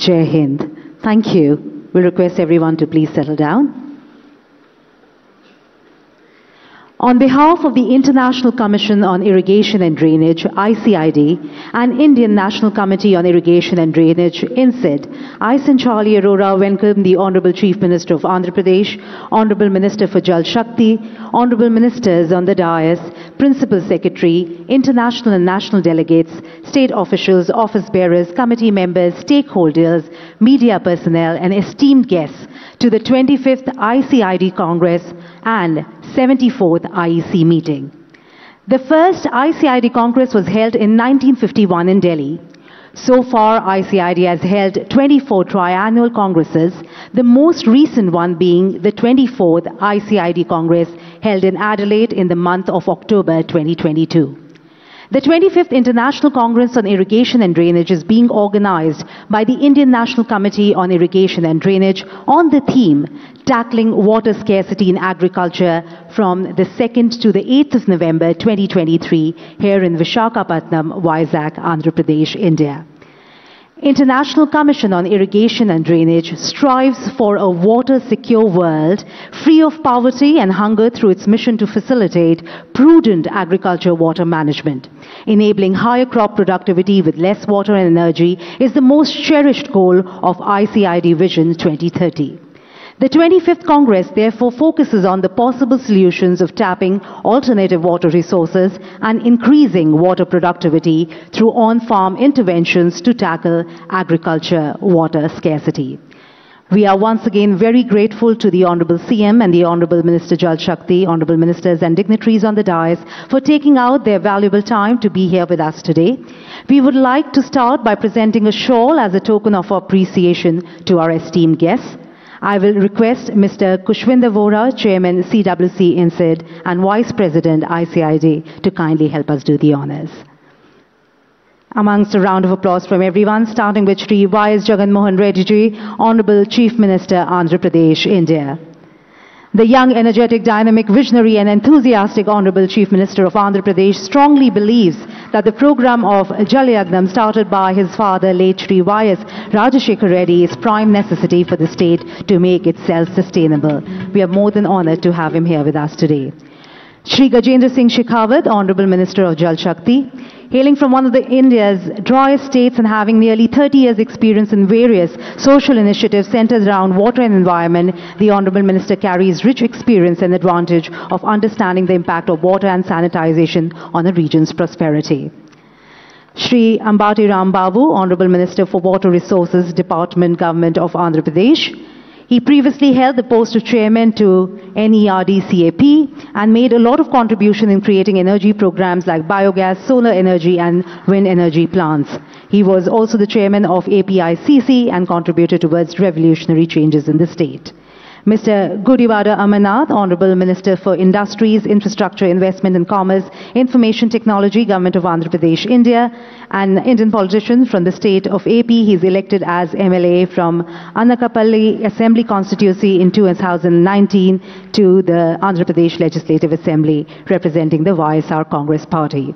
Jai Hind. Thank you. We'll request everyone to please settle down. On behalf of the International Commission on Irrigation and Drainage, ICID, and Indian National Committee on Irrigation and Drainage, INSID, I, Sanchali Arora, welcome the Honorable Chief Minister of Andhra Pradesh, Honorable Minister for Jal Shakti, Honorable Ministers on the dais, Principal Secretary, international and national delegates, state officials, office bearers, committee members, stakeholders, media personnel, and esteemed guests to the 25th ICID Congress and 74th IEC meeting. The first ICID Congress was held in 1951 in Delhi. So far, ICID has held 24 triannual congresses, the most recent one being the 24th ICID Congress held in Adelaide in the month of October 2022. The 25th International Congress on Irrigation and Drainage is being organized by the Indian National Committee on Irrigation and Drainage on the theme Tackling Water Scarcity in Agriculture from the 2nd to the 8th of November 2023 here in Visakhapatnam, Vizag, Andhra Pradesh, India. International Commission on Irrigation and Drainage strives for a water-secure world free of poverty and hunger through its mission to facilitate prudent agriculture water management. Enabling higher crop productivity with less water and energy is the most cherished goal of ICID Vision 2030. The 25th Congress therefore focuses on the possible solutions of tapping alternative water resources and increasing water productivity through on-farm interventions to tackle agriculture water scarcity. We are once again very grateful to the Honorable CM and the Honorable Minister Jal Shakti, Honorable Ministers and dignitaries on the dais for taking out their valuable time to be here with us today. We would like to start by presenting a shawl as a token of appreciation to our esteemed guests. I will request Mr. Kushwinder Vora, Chairman CWC INSID and Vice President ICID to kindly help us do the honors. Amongst a round of applause from everyone, starting with Shri Y.S. Jagan Mohan Reddy ji, Honorable Chief Minister, Andhra Pradesh, India. The young, energetic, dynamic, visionary and enthusiastic Honorable Chief Minister of Andhra Pradesh strongly believes that the program of Jal Yagnam started by his father, late Shri Y.S. Rajashekhar Reddy, is prime necessity for the state to make it self-sustainable. We are more than honored to have him here with us today. Shri Gajendra Singh Shekhawat, Honorable Minister of Jal Shakti. Hailing from one of India's driest states and having nearly 30 years experience in various social initiatives centered around water and environment, the Honorable Minister carries rich experience and advantage of understanding the impact of water and sanitization on a region's prosperity. Shri Ambati Ram Babu, Honorable Minister for Water Resources, Department, Government of Andhra Pradesh. He previously held the post of chairman to NERDCAP and made a lot of contribution in creating energy programs like biogas, solar energy and wind energy plants. He was also the chairman of APICC and contributed towards revolutionary changes in the state. Mr. Gudivada Amarnath, Honorable Minister for Industries, Infrastructure, Investment and Commerce, Information Technology, Government of Andhra Pradesh, India, an Indian politician from the state of AP. He is elected as MLA from Anakapalli Assembly Constituency in 2019 to the Andhra Pradesh Legislative Assembly, representing the YSR Congress Party.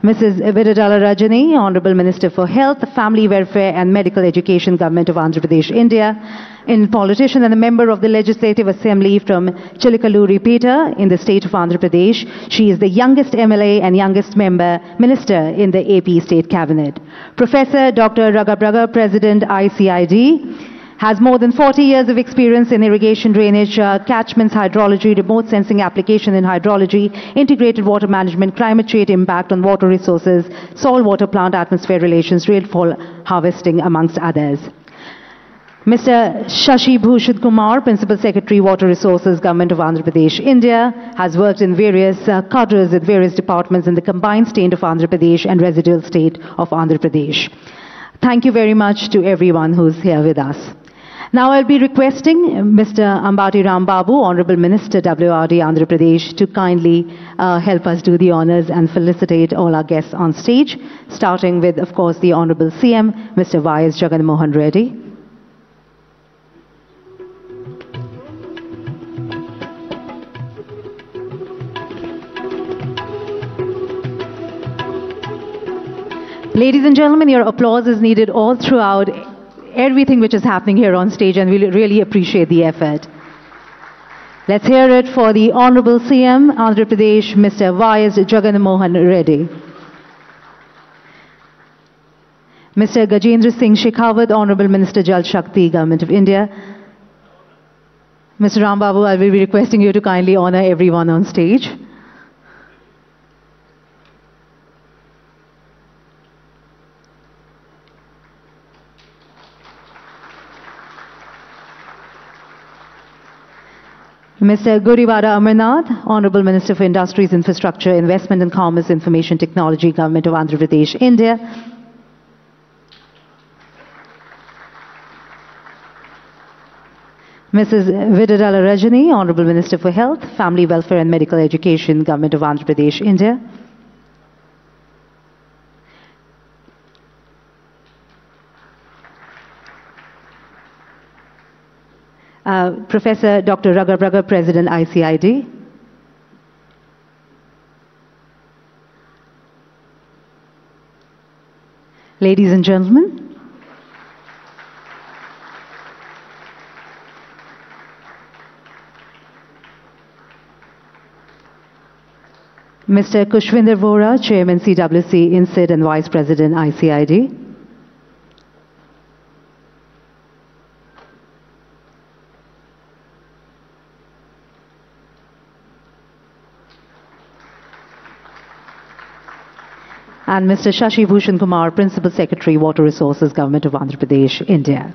Mrs. Viradala Rajani, Honorable Minister for Health, Family Welfare and Medical Education, Government of Andhra Pradesh, India, a politician and a member of the Legislative Assembly from Chilikaluripeta in the state of Andhra Pradesh. She is the youngest MLA and youngest minister in the AP State Cabinet. Professor Dr. Raghabraga, President ICID, has more than 40 years of experience in irrigation, drainage, catchments, hydrology, remote sensing application in hydrology, integrated water management, climate change impact on water resources, soil water plant atmosphere relations, rainfall harvesting, amongst others. Mr. Shashi Bhushan Kumar, Principal Secretary, Water Resources, Government of Andhra Pradesh, India, has worked in various cadres at various departments in the combined state of Andhra Pradesh and residual state of Andhra Pradesh. Thank you very much to everyone who's here with us. Now I'll be requesting Mr. Ambati Ram Babu, Honorable Minister WRD Andhra Pradesh, to kindly help us do the honors and felicitate all our guests on stage, starting with, of course, the Honorable CM, Mr. Y.S. Jagan Mohan Reddy. Ladies and gentlemen, your applause is needed all throughout everything which is happening here on stage, and we really appreciate the effort. Let's hear it for the Honorable CM, Andhra Pradesh, Mr. Y.S. Jagan Mohan Reddy. Mr. Gajendra Singh Shekhawat, Honorable Minister Jal Shakti, Government of India. Mr. Rambabu, I will be requesting you to kindly honor everyone on stage. Mr. Guriwara Amarnath, Honorable Minister for Industries, Infrastructure, Investment and Commerce, Information Technology, Government of Andhra Pradesh, India. Mrs. Vidadala Rajani, Honorable Minister for Health, Family Welfare and Medical Education, Government of Andhra Pradesh, India. Professor Dr. Raghav Raghav, President, ICID. Ladies and gentlemen, Mr. Kushwinder Vora, Chairman, CWC, INSID and Vice President, ICID. And Mr. Shashi Bhushan Kumar, Principal Secretary, Water Resources, Government of Andhra Pradesh, India.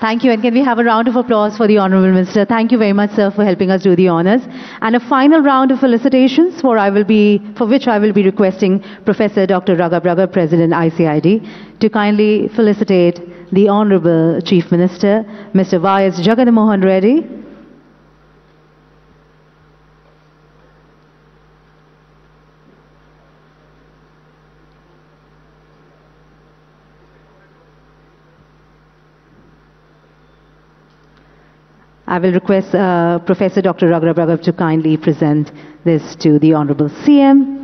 Thank you, and can we have a round of applause for the Honourable Minister? Thank you very much, sir, for helping us do the honours. And a final round of felicitations for which I will be requesting Professor Dr. Raghav Raghav, President, ICID, to kindly felicitate the Honourable Chief Minister, Mr. Y.S. Jagan Mohan Reddy. I will request Professor Dr. Raghav Raghav to kindly present this to the Honourable CM.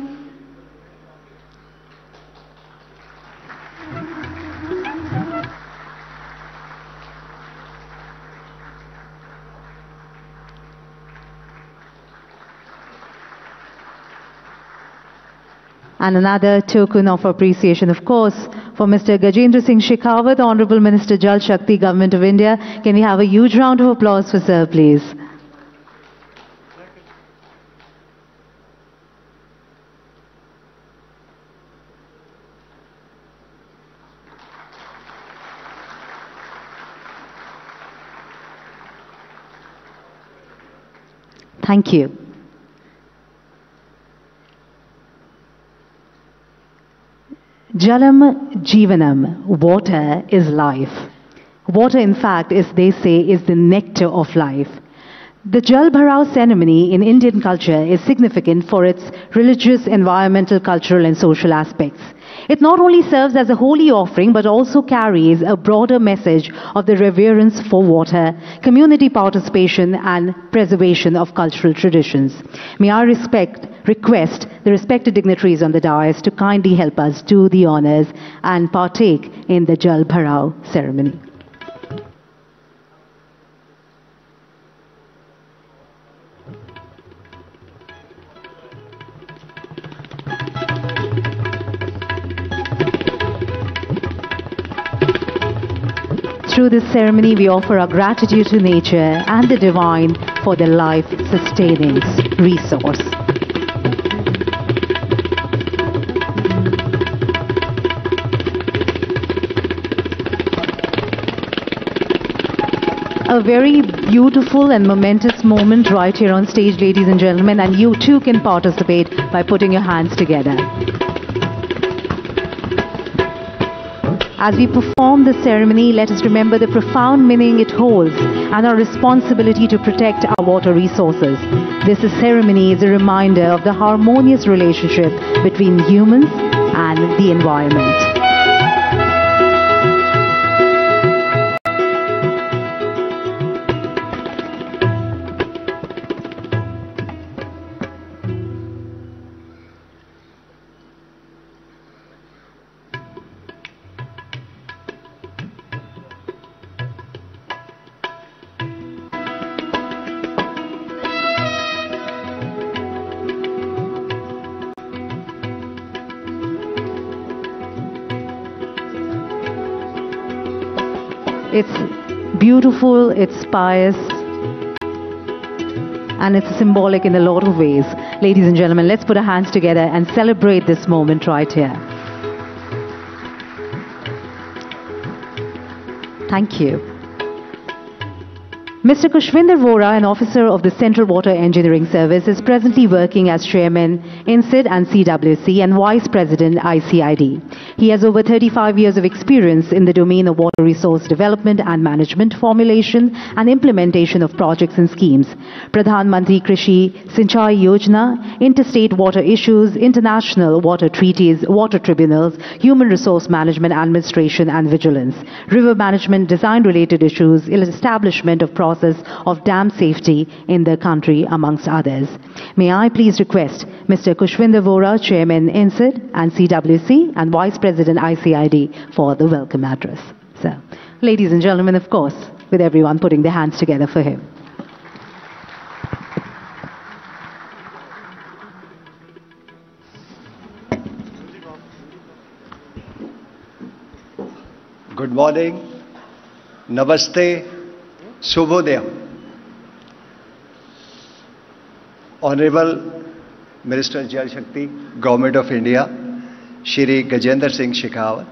And another token of appreciation, of course, for Mr. Gajendra Singh Shekhawat, Honourable Minister Jal Shakti, Government of India. Can we have a huge round of applause for sir, please? Thank you. Jalam Jeevanam, water is life. Water, in fact, as they say, is the nectar of life. The Jal Bharao ceremony in Indian culture is significant for its religious, environmental, cultural and social aspects. It not only serves as a holy offering, but also carries a broader message of the reverence for water, community participation and preservation of cultural traditions. May I request the respected dignitaries on the dais to kindly help us do the honors and partake in the Jal Bharao ceremony. Through this ceremony, we offer our gratitude to nature and the divine for their life-sustaining resource. A very beautiful and momentous moment right here on stage, ladies and gentlemen, and you too can participate by putting your hands together. As we perform the ceremony, let us remember the profound meaning it holds and our responsibility to protect our water resources. This ceremony is a reminder of the harmonious relationship between humans and the environment. It's beautiful, it's pious, and it's symbolic in a lot of ways. Ladies and gentlemen, let's put our hands together and celebrate this moment right here. Thank you. Mr. Khushvinder Vora, an officer of the Central Water Engineering Service, is presently working as Chairman INSID and CWC and Vice President ICID. He has over 35 years of experience in the domain of water resource development and management, formulation and implementation of projects and schemes, Pradhan Mantri Krishi Sinchai Yojana, interstate water issues, international water treaties, water tribunals, human resource management, administration and vigilance, river management, design-related issues, establishment of process of dam safety in the country, amongst others. May I please request Mr. Khushvinder Vora, Chairman INSID and CWC and Vice President ICID for the welcome address. So, ladies and gentlemen, of course, with everyone putting their hands together for him. Good morning, Namaste, Shubhodaya. Honorable Minister Jal Shakti, Government of India, Shri Gajendra Singh Shekhawat.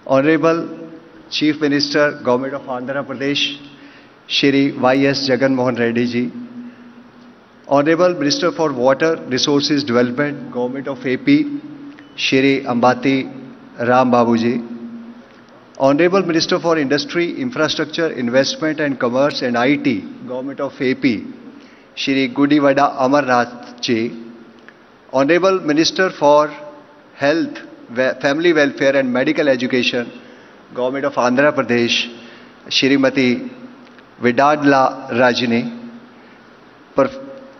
Honorable Chief Minister, Government of Andhra Pradesh, Shri Y.S. Jagan Mohan Reddy ji. Honorable Minister for Water Resources Development, Government of AP, Shri Ambati Ram Babu ji. Honorable Minister for Industry, Infrastructure, Investment and Commerce and IT, Government of AP, Shri Gudivada Amarnath ji. Honorable Minister for Health, Family Welfare and Medical Education, Government of Andhra Pradesh, Shrimati Vidadla Rajini.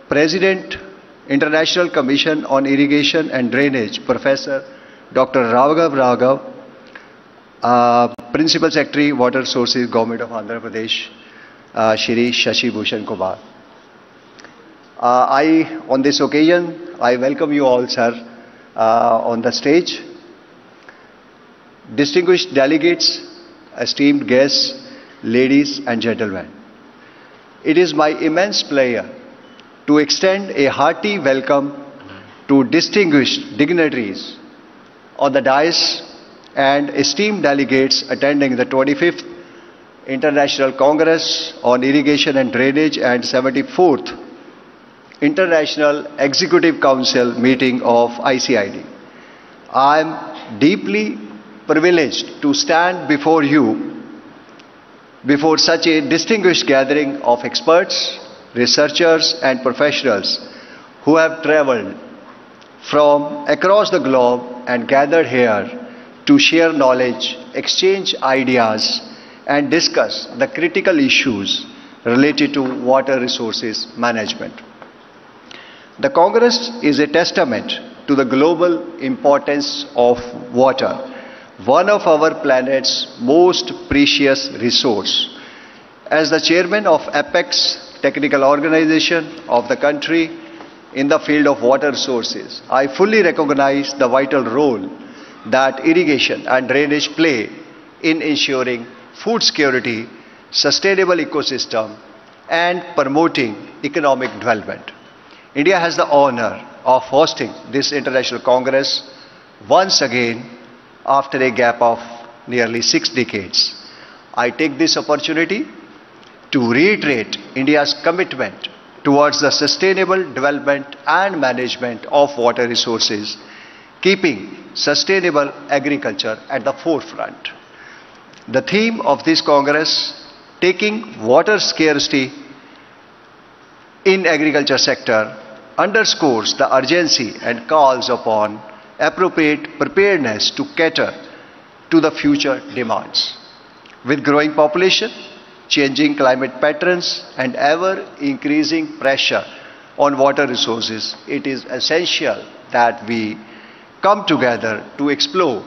President, International Commission on Irrigation and Drainage, Professor Dr. Raghav, Principal Secretary, Water Resources, Government of Andhra Pradesh, Shri Shashi Bhushan Kumar. On this occasion, I welcome you all, sir, on the stage. Distinguished delegates, esteemed guests, ladies and gentlemen. It is my immense pleasure to extend a hearty welcome to distinguished dignitaries on the dais and esteemed delegates attending the 25th International Congress on Irrigation and Drainage and 74th International Executive Council meeting of ICID. I am deeply privileged to stand before you, before such a distinguished gathering of experts, researchers and professionals who have traveled from across the globe and gathered here to share knowledge, exchange ideas, and discuss the critical issues related to water resources management. The Congress is a testament to the global importance of water, one of our planet's most precious resources. As the chairman of Apex Technical Organization of the country in the field of water resources, I fully recognize the vital role that irrigation and drainage play in ensuring food security, sustainable ecosystem, and promoting economic development. India has the honor of hosting this International Congress once again after a gap of nearly 6 decades. I take this opportunity to reiterate India's commitment towards the sustainable development and management of water resources, keeping sustainable agriculture at the forefront. The theme of this Congress Taking water scarcity in agriculture sector underscores the urgency and calls upon appropriate preparedness to cater to the future demands. With growing population, changing climate patterns, and ever-increasing pressure on water resources, it is essential that we come together to explore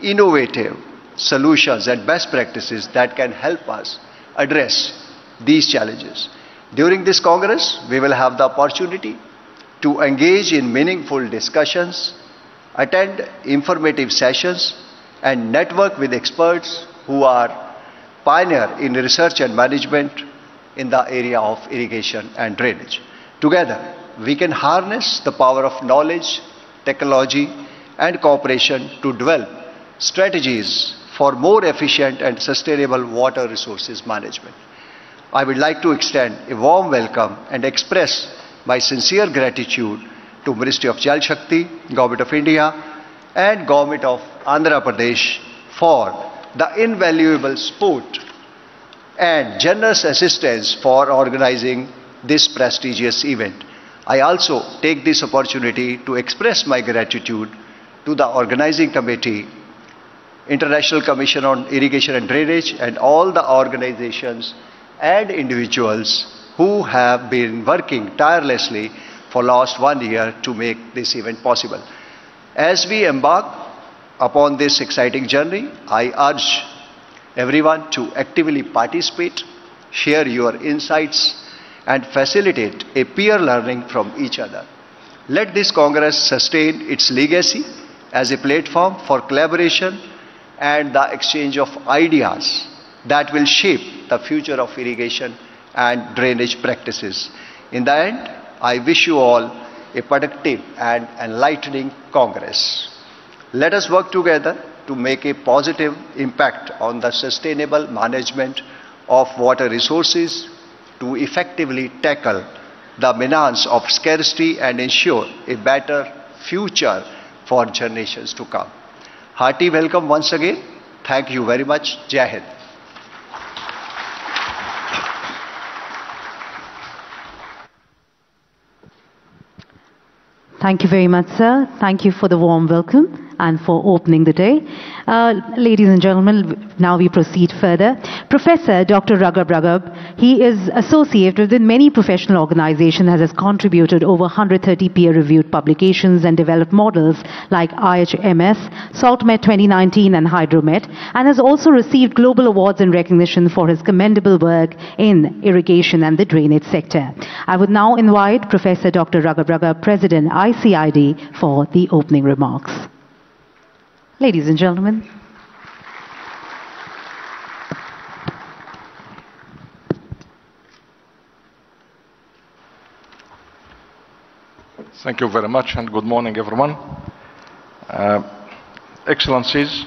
innovative solutions and best practices that can help us address these challenges. During this Congress, we will have the opportunity to engage in meaningful discussions, attend informative sessions, and network with experts who are pioneer in research and management in the area of irrigation and drainage. Together, we can harness the power of knowledge, technology, and cooperation to develop strategies for more efficient and sustainable water resources management. I would like to extend a warm welcome and express my sincere gratitude to Ministry of Jal Shakti, Government of India, and Government of Andhra Pradesh for the invaluable support and generous assistance for organizing this prestigious event. I also take this opportunity to express my gratitude to the organizing committee, International Commission on Irrigation and Drainage, and all the organizations and individuals who have been working tirelessly for last 1 year to make this event possible. As we embark upon this exciting journey, I urge everyone to actively participate, share your insights, and facilitate a peer learning from each other. Let this Congress sustain its legacy as a platform for collaboration and the exchange of ideas that will shape the future of irrigation and drainage practices. In the end, I wish you all a productive and enlightening Congress. Let us work together to make a positive impact on the sustainable management of water resources to effectively tackle the menace of scarcity and ensure a better future for generations to come. Hearty welcome once again. Thank you very much. Jai Hind. Thank you very much, sir. Thank you for the warm welcome and for opening the day. Ladies and gentlemen, now we proceed further. Professor Dr. Raghav Raghav, he is associated with many professional organizations and has contributed over 130 peer-reviewed publications and developed models like IHMS, SaltMet 2019 and Hydromet, and has also received global awards and recognition for his commendable work in irrigation and the drainage sector. I would now invite Professor Dr. Raghav Raghav, President ICID, for the opening remarks. Ladies and gentlemen. Thank you very much and good morning, everyone. Excellencies,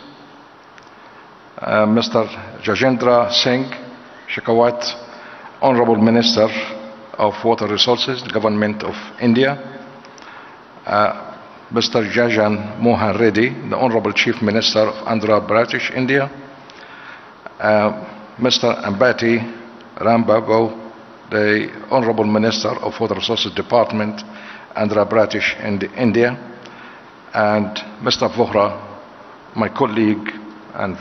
Mr. Jagendra Singh Shekhawat, Honorable Minister of Water Resources, the Government of India, Mr. Jagan Mohan Reddy, the Honorable Chief Minister of Andhra Pradesh, India, Mr. Ambati Rambabu, the Honorable Minister of Water Resources Department, Andhra Pradesh, India, and Mr. Vohra, my colleague and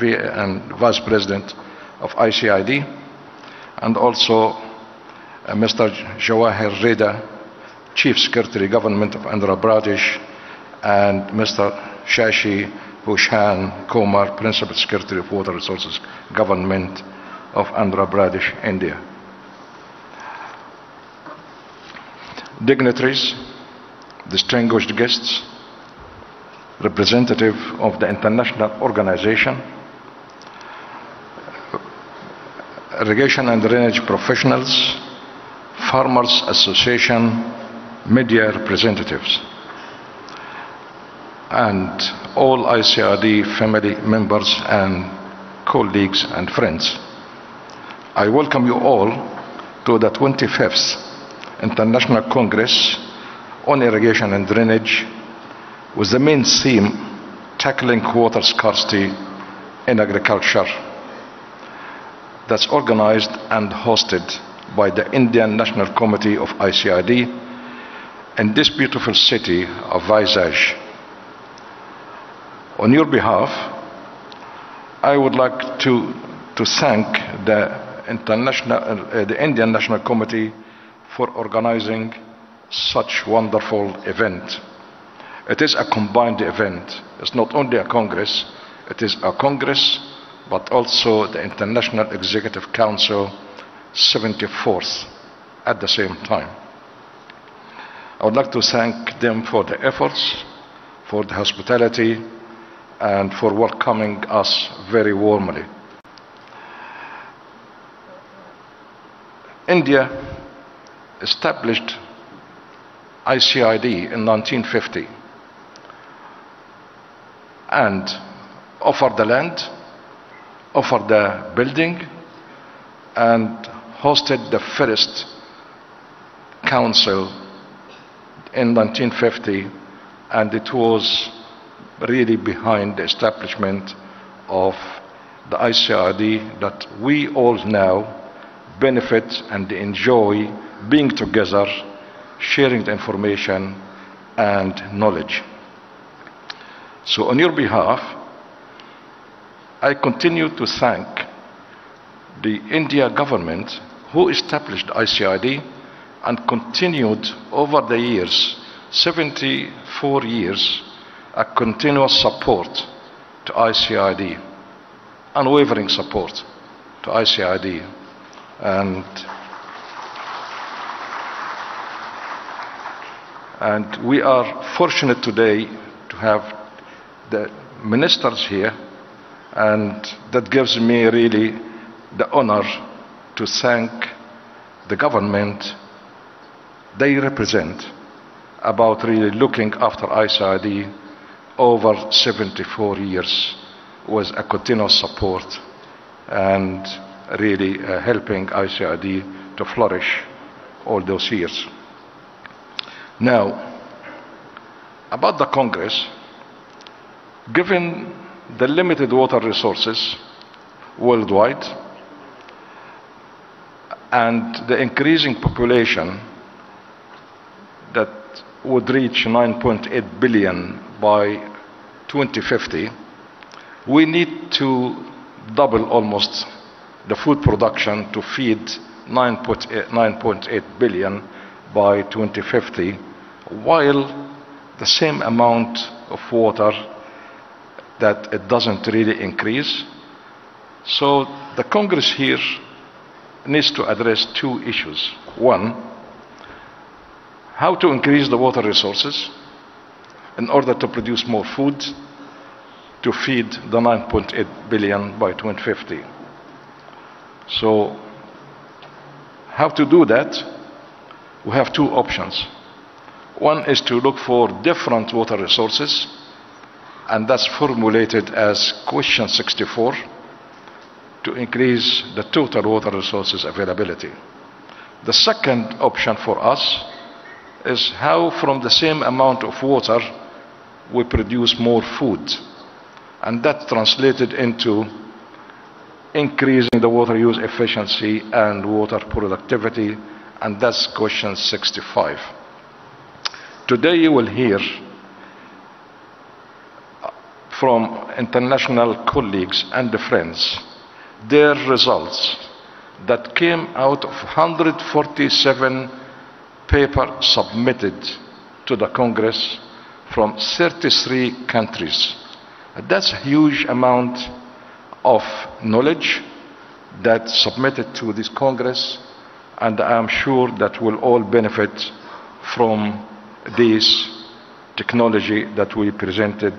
Vice President of ICID, and also Mr. Jawahir Reda, Chief Secretary, Government of Andhra Pradesh, and Mr. Shashi Bhushan Kumar, Principal Secretary of Water Resources, Government of Andhra Pradesh, India. Dignitaries, distinguished guests, representative of the international organization, irrigation and drainage professionals, farmers association, media representatives, and all ICRD family members and colleagues and friends. I welcome you all to the 25th International Congress on Irrigation and Drainage, with the main theme, tackling water scarcity in agriculture. that's organized and hosted by the Indian National Committee of ICID in this beautiful city of Vizag. On your behalf, I would like to thank the Indian National Committee for organizing such wonderful event. It is a combined event. It's not only a Congress, it is a Congress, but also the International Executive Council 74th at the same time. I would like to thank them for the efforts, for the hospitality, and for welcoming us very warmly. India established ICID in 1950 and offered the land, offered the building, and hosted the first council in 1950, and it was really behind the establishment of the ICID that we all now benefit and enjoy being together, sharing the information and knowledge. So on your behalf, I continue to thank the India government who established ICID and continued over the years, 74 years, a continuous support to ICID, unwavering support to ICID. And we are fortunate today to have the ministers here, and that gives me really the honor to thank the government they represent about really looking after ICID over 74 years with a continuous support and really helping ICID to flourish all those years. Now, about the Congress, given the limited water resources worldwide and the increasing population that would reach 9.8 billion by 2050, we need to double almost the food production to feed 9.8 billion by 2050, while the same amount of water that it doesn't really increase. So the Congress here needs to address two issues. One, how to increase the water resources in order to produce more food to feed the 9.8 billion by 2050. So how to do that? We have two options. One is to look for different water resources, and that's formulated as question 64, to increase the total water resources availability. The second option for us is how from the same amount of water we produce more food, and that translated into increasing the water use efficiency and water productivity, and that's question 65. Today you will hear from international colleagues and friends their results that came out of 147 papers submitted to the Congress from 33 countries. That's a huge amount of knowledge that's submitted to this Congress, and I'm sure that we'll all benefit from this technology that we presented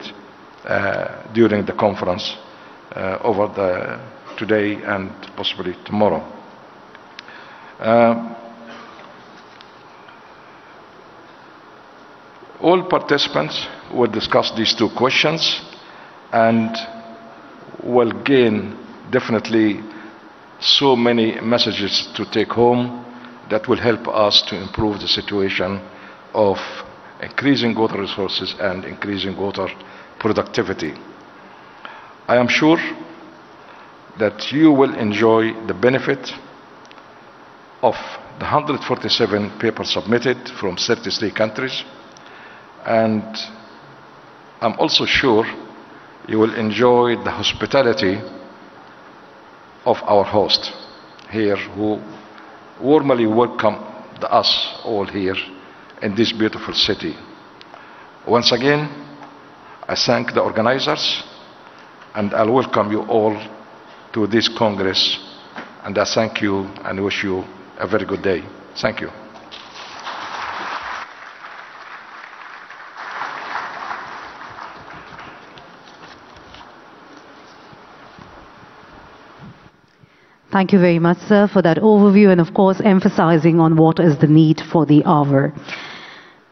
during the conference over today and possibly tomorrow. All participants will discuss these two questions and will gain definitely so many messages to take home that will help us to improve the situation of increasing water resources and increasing water productivity. I am sure that you will enjoy the benefit of the 147 papers submitted from 33 countries, and I'm also sure you will enjoy the hospitality of our host here, who warmly welcomed us all here in this beautiful city. Once again, I thank the organizers, and I'll welcome you all to this Congress, and I thank you and wish you a very good day. Thank you. Thank you very much, sir, for that overview and, of course, emphasizing on what is the need for the hour.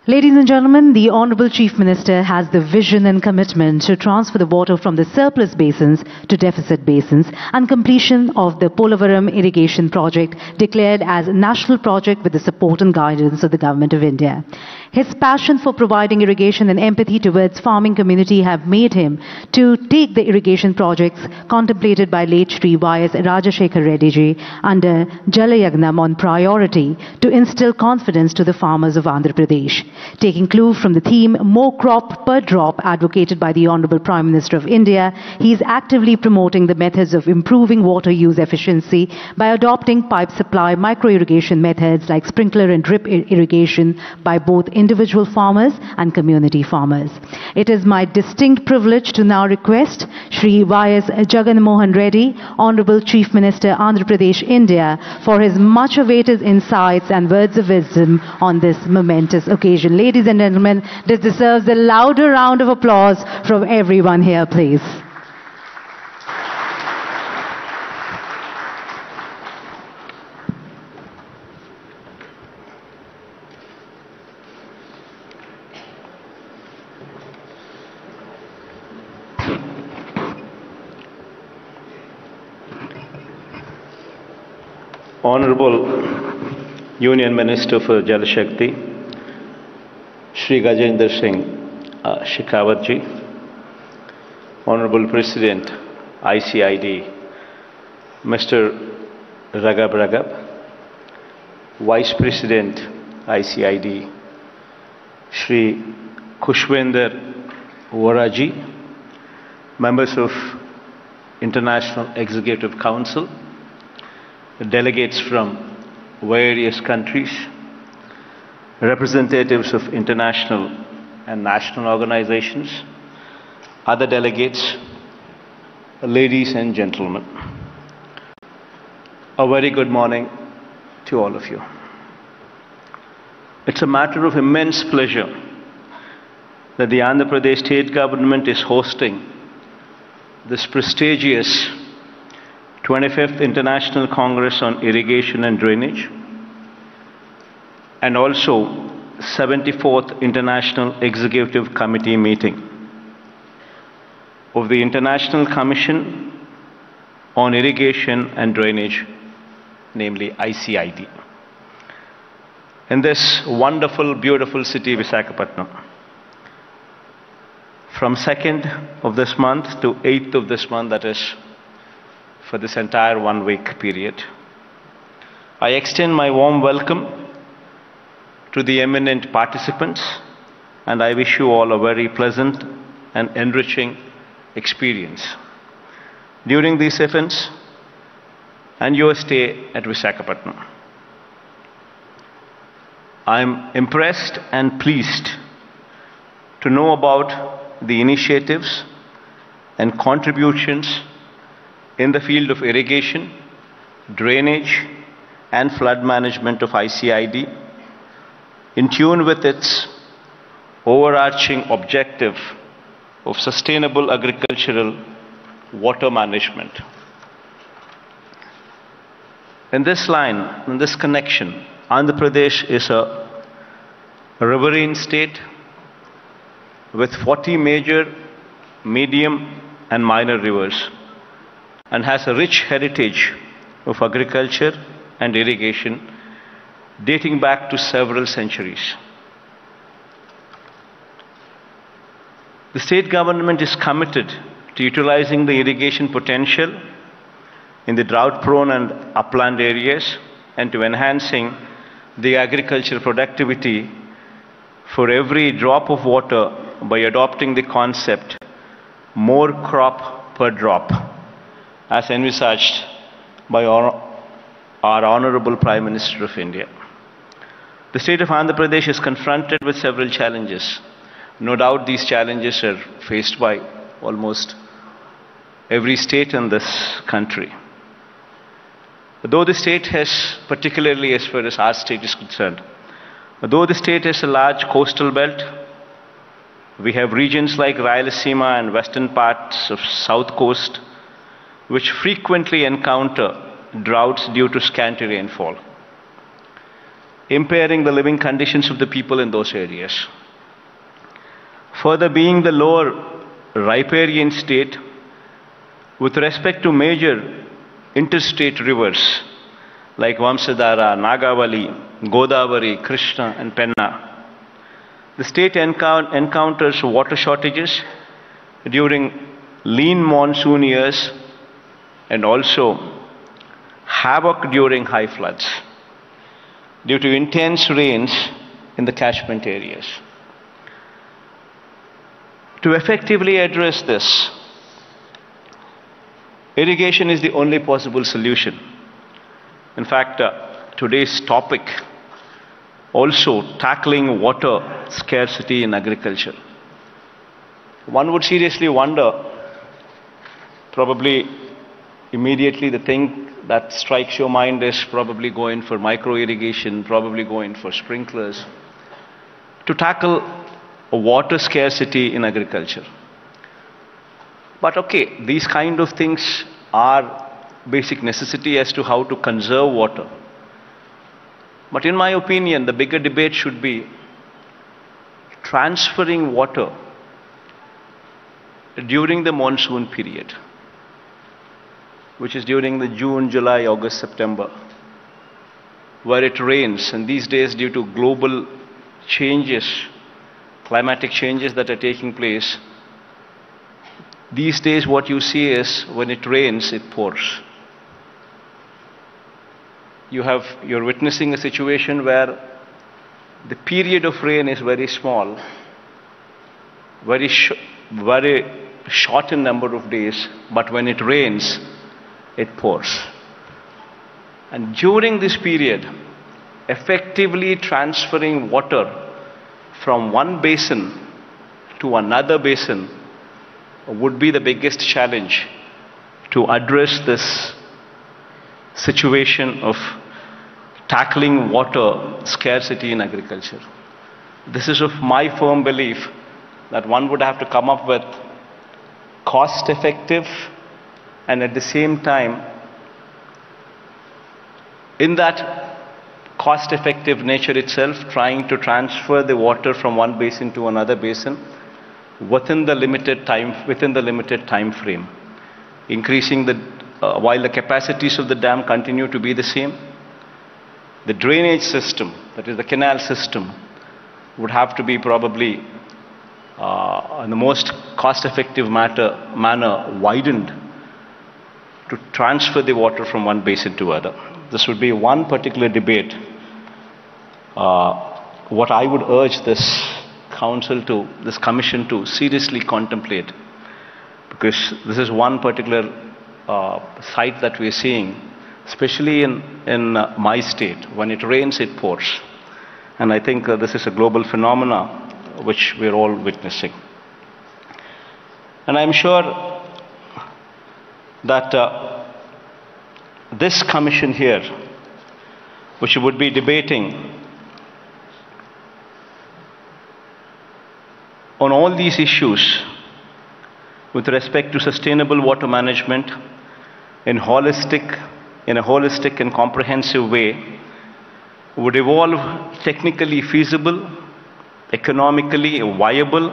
Ladies and gentlemen, the Honorable Chief Minister has the vision and commitment to transfer the water from the surplus basins to deficit basins and completion of the Polavaram irrigation project declared as a national project with the support and guidance of the Government of India. His passion for providing irrigation and empathy towards farming community have made him to take the irrigation projects contemplated by late Shri Y.S. Rajashekhar Reddy ji under Jalayagnam on priority to instill confidence to the farmers of Andhra Pradesh. Taking clue from the theme More Crop Per Drop advocated by the Honorable Prime Minister of India, he is actively promoting the methods of improving water use efficiency by adopting pipe supply micro-irrigation methods like sprinkler and drip irrigation by both individual farmers and community farmers. It is my distinct privilege to now request Shri Y.S. Jagan Mohan Reddy, Honorable Chief Minister, Andhra Pradesh, India, for his much awaited insights and words of wisdom on this momentous occasion. Ladies and gentlemen, this deserves a louder round of applause from everyone here, please. Honorable Union Minister for Jal Shakti, Shri Gajendra Singh Shekhawat ji, Honorable President ICID, Mr. Raghav Raghav, Vice President ICID, Shri Khushwendra Vora ji, members of International Executive Council, delegates from various countries, representatives of international and national organizations, other delegates, ladies and gentlemen. A very good morning to all of you. It's a matter of immense pleasure that the Andhra Pradesh state government is hosting this prestigious 25th International Congress on Irrigation and Drainage, and also 74th International Executive Committee meeting of the International Commission on Irrigation and Drainage, namely ICID, in this wonderful, beautiful city, Visakhapatnam. From 2nd of this month to 8th of this month, that is for this entire 1 week period, I extend my warm welcome to the eminent participants, and I wish you all a very pleasant and enriching experience during these events and your stay at Visakhapatnam. I am impressed and pleased to know about the initiatives and contributions in the field of irrigation, drainage, and flood management of ICID, in tune with its overarching objective of sustainable agricultural water management. In this line, in this connection, Andhra Pradesh is a riverine state with 40 major, medium, and minor rivers, and has a rich heritage of agriculture and irrigation dating back to several centuries. The state government is committed to utilizing the irrigation potential in the drought-prone and upland areas, and to enhancing the agricultural productivity for every drop of water by adopting the concept more crop per drop, as envisaged by our Honorable Prime Minister of India. The state of Andhra Pradesh is confronted with several challenges. No doubt these challenges are faced by almost every state in this country. Though the state has, particularly as far as our state is concerned, though the state has a large coastal belt, we have regions like Rayalaseema and western parts of South Coast which frequently encounter droughts due to scanty rainfall, impairing the living conditions of the people in those areas. Further, being the lower riparian state, with respect to major interstate rivers like Vamsadhara, Nagavali, Godavari, Krishna and Penna, the state encounters water shortages during lean monsoon years and also havoc during high floods due to intense rains in the catchment areas. To effectively address this, irrigation is the only possible solution. In fact, today's topic also tackling water scarcity in agriculture. One would seriously wonder, probably immediately the thing that strikes your mind is probably going for micro irrigation, probably going for sprinklers to tackle water scarcity in agriculture. But okay, these kind of things are basic necessity as to how to conserve water. But in my opinion, the bigger debate should be transferring water during the monsoon period, which is during the June, July, August, September, where it rains. And these days, due to global changes, climatic changes that are taking place, these days what you see is when it rains, it pours. You're witnessing a situation where the period of rain is very small, very short in number of days, but when it rains, it pours. And during this period, effectively transferring water from one basin to another basin would be the biggest challenge to address this situation of tackling water scarcity in agriculture. This is of my firm belief that one would have to come up with cost-effective and at the same time, in that cost-effective nature itself, trying to transfer the water from one basin to another basin within the limited time frame, increasing while the capacities of the dam continue to be the same. The drainage system, that is the canal system, would have to be probably in the most cost-effective manner widened to transfer the water from one basin to other. This would be one particular debate. What I would urge this commission to seriously contemplate, because this is one particular sight that we are seeing, especially in my state. When it rains, it pours. And I think this is a global phenomena which we are all witnessing. And I'm sure that this commission here, which would be debating on all these issues with respect to sustainable water management in a holistic and comprehensive way, would evolve technically feasible, economically viable,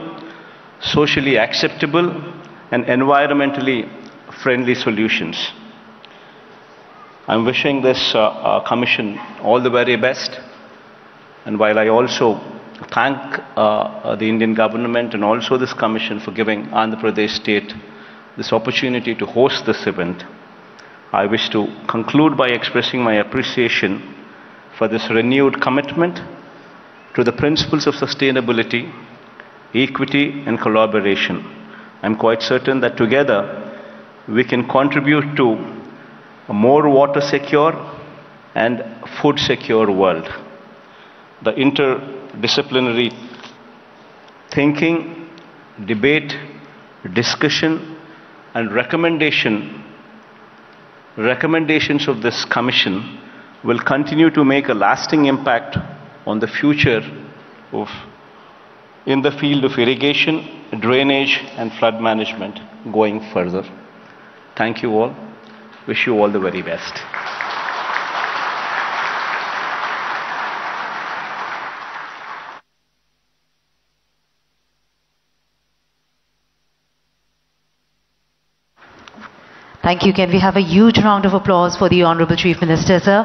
socially acceptable, and environmentally friendly solutions. I'm wishing this commission all the very best. And while I also thank the Indian government and also this commission for giving Andhra Pradesh state this opportunity to host this event, I wish to conclude by expressing my appreciation for this renewed commitment to the principles of sustainability, equity, and collaboration. I'm quite certain that together we can contribute to a more water secure and food secure world. The interdisciplinary thinking, debate, discussion, and recommendations of this commission will continue to make a lasting impact on the future in the field of irrigation, drainage, and flood management going further. Thank you all. Wish you all the very best. Thank you. Can we have a huge round of applause for the Honorable Chief Minister, sir?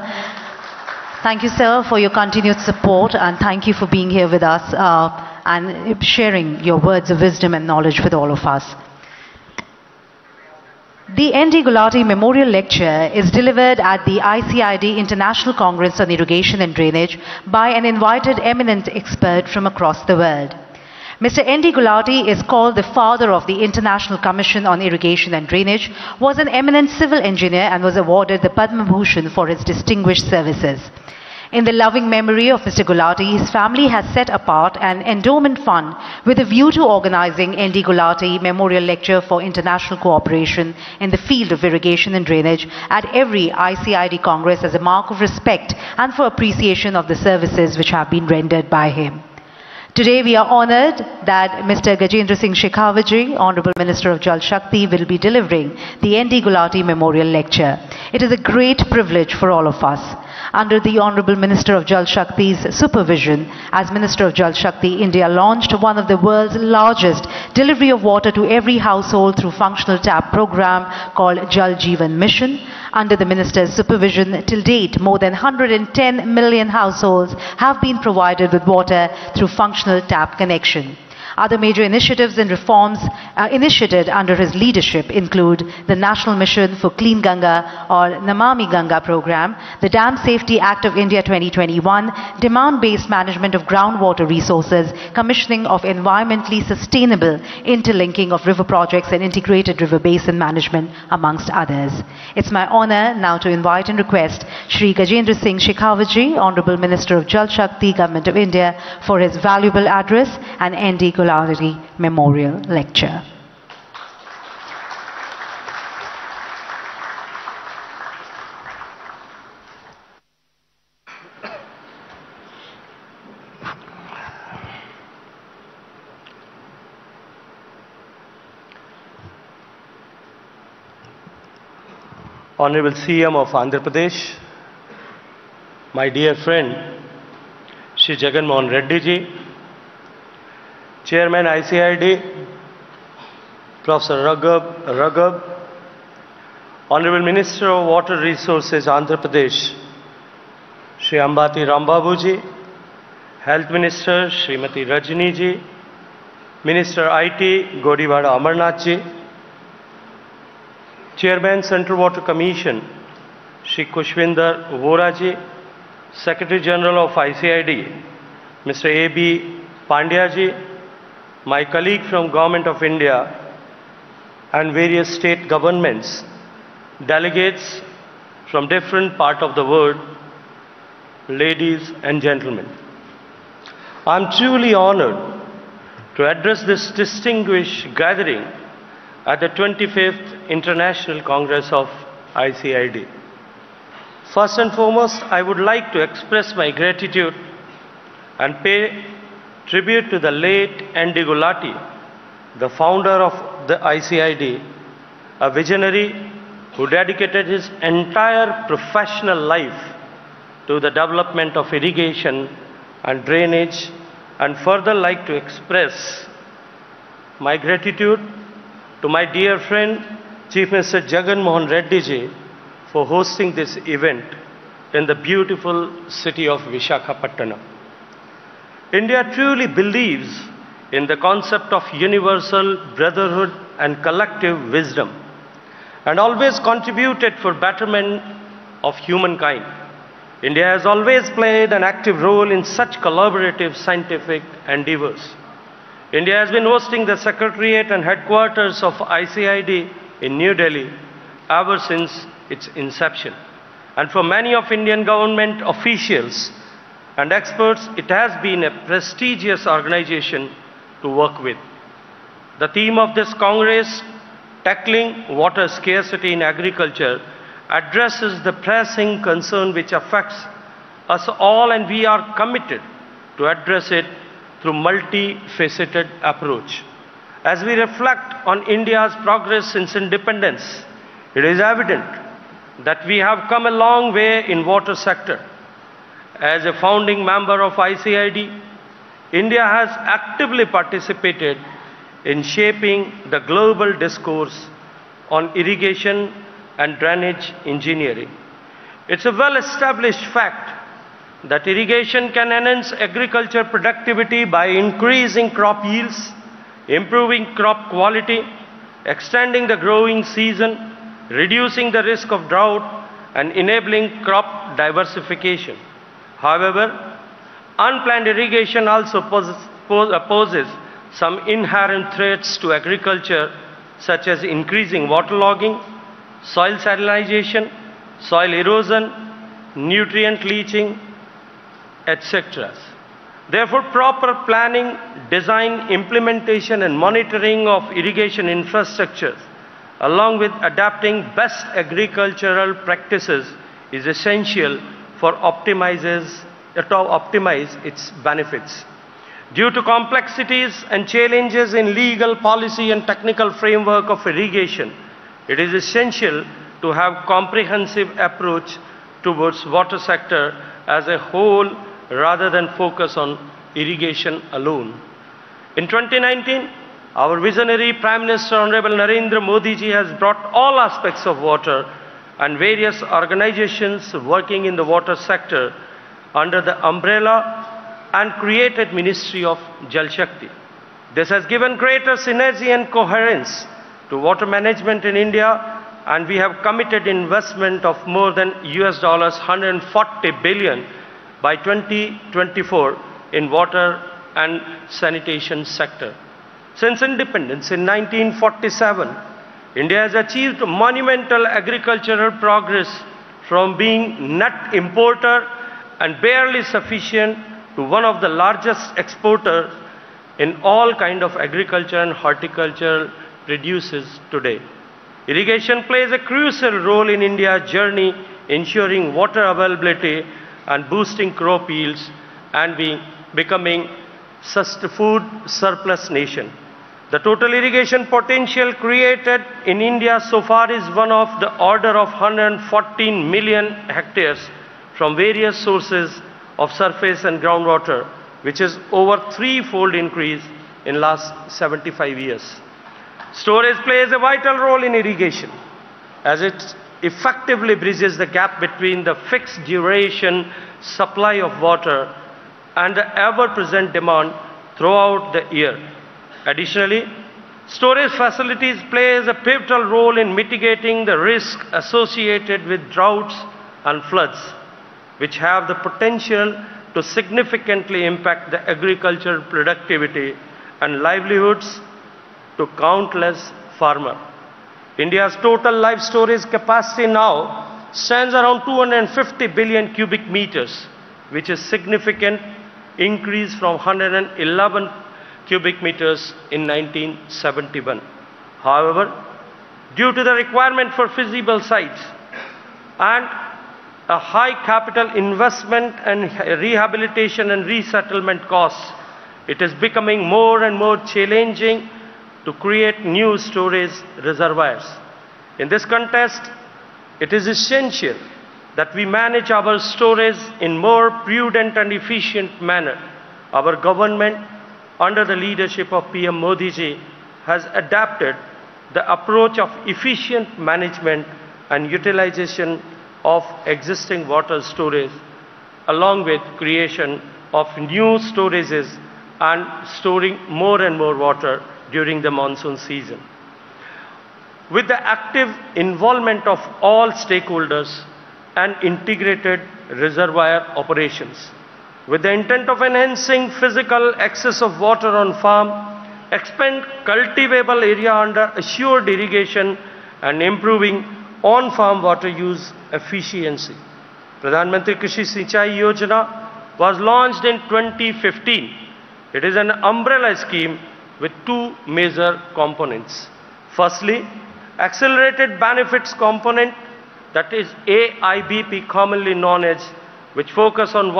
Thank you, sir, for your continued support, and thank you for being here with us and sharing your words of wisdom and knowledge with all of us. The N.D. Gulati Memorial Lecture is delivered at the ICID International Congress on Irrigation and Drainage by an invited eminent expert from across the world. Mr. N.D. Gulati is called the father of the International Commission on Irrigation and Drainage, was an eminent civil engineer and was awarded the Padma Bhushan for his distinguished services. In the loving memory of Mr. Gulati, his family has set apart an endowment fund with a view to organizing N.D. Gulati Memorial Lecture for international cooperation in the field of irrigation and drainage at every ICID Congress as a mark of respect and for appreciation of the services which have been rendered by him. Today we are honored that Mr. Gajendra Singh Shekhawat ji, Honorable Minister of Jal Shakti, will be delivering the N.D. Gulati Memorial Lecture. It is a great privilege for all of us. Under the Honorable Minister of Jal Shakti's supervision, as Minister of Jal Shakti, India launched one of the world's largest delivery of water to every household through functional tap program called Jal Jeevan Mission. Under the Minister's supervision, till date, more than 110 million households have been provided with water through functional tap connection. Other major initiatives and reforms initiated under his leadership include the National Mission for Clean Ganga or Namami Ganga program, the Dam Safety Act of India 2021, demand-based management of groundwater resources, commissioning of environmentally sustainable interlinking of river projects and integrated river basin management, amongst others. It's my honor now to invite and request Shri Gajendra Singh Shekhawat ji, Honorable Minister of Jal Shakti, Government of India, for his valuable address and N.D. Gulati Memorial Lecture. Honorable CM of Andhra Pradesh, my dear friend Shri Jagan Mohan Reddy ji, Chairman ICID, Professor Raghav, Honorable Minister of Water Resources Andhra Pradesh, Shri Ambati Rambabu ji, Health Minister Srimati Rajni ji, Minister IT Godiwada Amarnath ji, Chairman Central Water Commission Shri Kushwinder Vora ji, Secretary General of ICID Mr. A.B. Pandya ji, my colleague from Government of India and various state governments, delegates from different parts of the world, ladies and gentlemen. I am truly honored to address this distinguished gathering at the 25th International Congress of ICID. First and foremost, I would like to express my gratitude and pay tribute to the late N.D. Gulati, the founder of the ICID, a visionary who dedicated his entire professional life to the development of irrigation and drainage, and further like to express my gratitude to my dear friend Chief Minister Jagan Mohan Reddy ji for hosting this event in the beautiful city of Visakhapatnam. India truly believes in the concept of universal brotherhood and collective wisdom. and always contributed for betterment of humankind. India has always played an active role in such collaborative scientific endeavors. India has been hosting the Secretariat and headquarters of ICID in New Delhi ever since its inception. And for many of Indian government officials and experts, it has been a prestigious organization to work with. The theme of this Congress, Tackling Water Scarcity in Agriculture, addresses the pressing concern which affects us all, and we are committed to address it through multifaceted approach. As we reflect on India's progress since independence, it is evident that we have come a long way in water sector. As a founding member of ICID, India has actively participated in shaping the global discourse on irrigation and drainage engineering. It's a well-established fact that irrigation can enhance agriculture productivity by increasing crop yields, improving crop quality, extending the growing season, reducing the risk of drought, and enabling crop diversification. However, unplanned irrigation also poses some inherent threats to agriculture, such as increasing waterlogging, soil salinization, soil erosion, nutrient leaching, etc. Therefore, proper planning, design, implementation and monitoring of irrigation infrastructure, along with adapting best agricultural practices, is essential for optimize its benefits. Due to complexities and challenges in legal, policy and technical framework of irrigation, it is essential to have comprehensive approach towards water sector as a whole rather than focus on irrigation alone. In 2019, our visionary Prime Minister Honorable Narendra Modi ji has brought all aspects of water and various organizations working in the water sector under the umbrella and created Ministry of Jal Shakti. This has given greater synergy and coherence to water management in India, and we have committed investment of more than $140 billion by 2024 in water and sanitation sector. Since independence in 1947, India has achieved monumental agricultural progress from being net importer and barely sufficient to one of the largest exporters in all kind of agriculture and horticultural produces today. Irrigation plays a crucial role in India's journey, ensuring water availability and boosting crop yields and becoming food surplus nation. The total irrigation potential created in India so far is one of the order of 114 million hectares from various sources of surface and groundwater, which is over threefold increase in last 75 years. Storage plays a vital role in irrigation as it effectively bridges the gap between the fixed duration supply of water and the ever-present demand throughout the year. Additionally, storage facilities play a pivotal role in mitigating the risk associated with droughts and floods, which have the potential to significantly impact the agricultural productivity and livelihoods to countless farmers. India's total live storage capacity now stands around 250 billion cubic meters, which is significant increase from 111 cubic meters in 1971. However, due to the requirement for feasible sites and a high capital investment and rehabilitation and resettlement costs, it is becoming more and more challenging to create new storage reservoirs. In this context, it is essential that we manage our storage in more prudent and efficient manner. Our government, under the leadership of PM Modi ji, has adapted the approach of efficient management and utilization of existing water storage, along with creation of new storages and storing more and more water during the monsoon season. with the active involvement of all stakeholders and integrated reservoir operations. With the intent of enhancing physical access of water on farm, expand cultivable area under assured irrigation and improving on-farm water use efficiency. Pradhan Mantri Krishi Sinchai Yojana was launched in 2015. It is an umbrella scheme with two major components. Firstly, accelerated benefits component, that is AIBP commonly known as, which focus on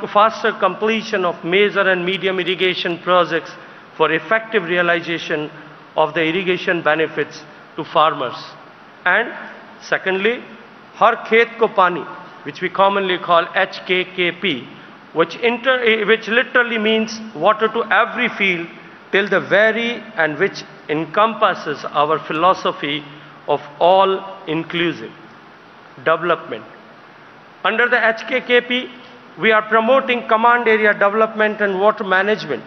faster completion of major and medium irrigation projects for effective realization of the irrigation benefits to farmers. And secondly, Har Khet Ko Pani, which we commonly call HKKP, which literally means water to every field till the very, and which encompasses our philosophy of all-inclusive development. Under the HKKP, we are promoting command area development and water management.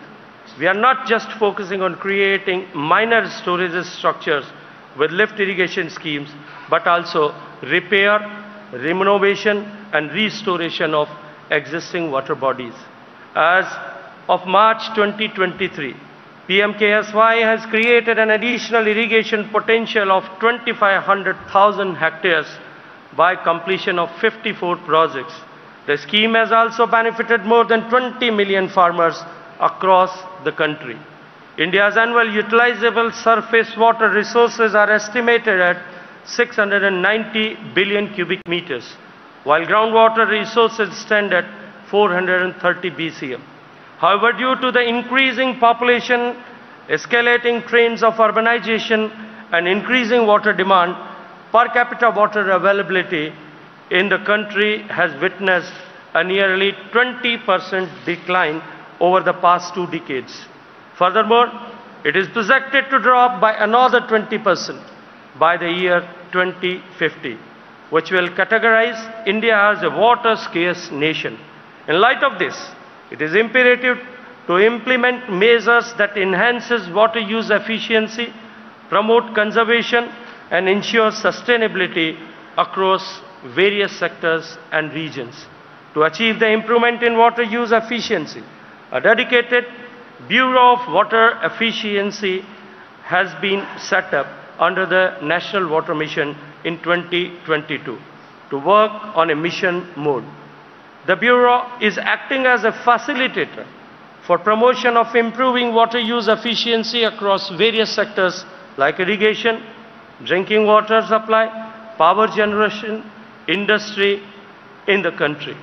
We are not just focusing on creating minor storage structures with lift irrigation schemes, but also repair, renovation and restoration of existing water bodies. As of March 2023, PMKSY has created an additional irrigation potential of 2,500,000 hectares by completion of 54 projects. The scheme has also benefited more than 20 million farmers across the country. India's annual utilizable surface water resources are estimated at 690 billion cubic meters, while groundwater resources stand at 430 BCM. However, due to the increasing population, escalating trends of urbanization, and increasing water demand, per capita water availability in the country has witnessed a nearly 20% decline over the past 2 decades. Furthermore, it is projected to drop by another 20% by the year 2050, which will categorize India as a water-scarce nation. In light of this, it is imperative to implement measures that enhances water use efficiency, promote conservation, and ensure sustainability across various sectors and regions. To achieve the improvement in water use efficiency, a dedicated Bureau of Water Efficiency has been set up under the National Water Mission in 2022 to work on a mission mode. The Bureau is acting as a facilitator for promotion of improving water use efficiency across various sectors like irrigation, drinking water supply, power generation, industry in the country.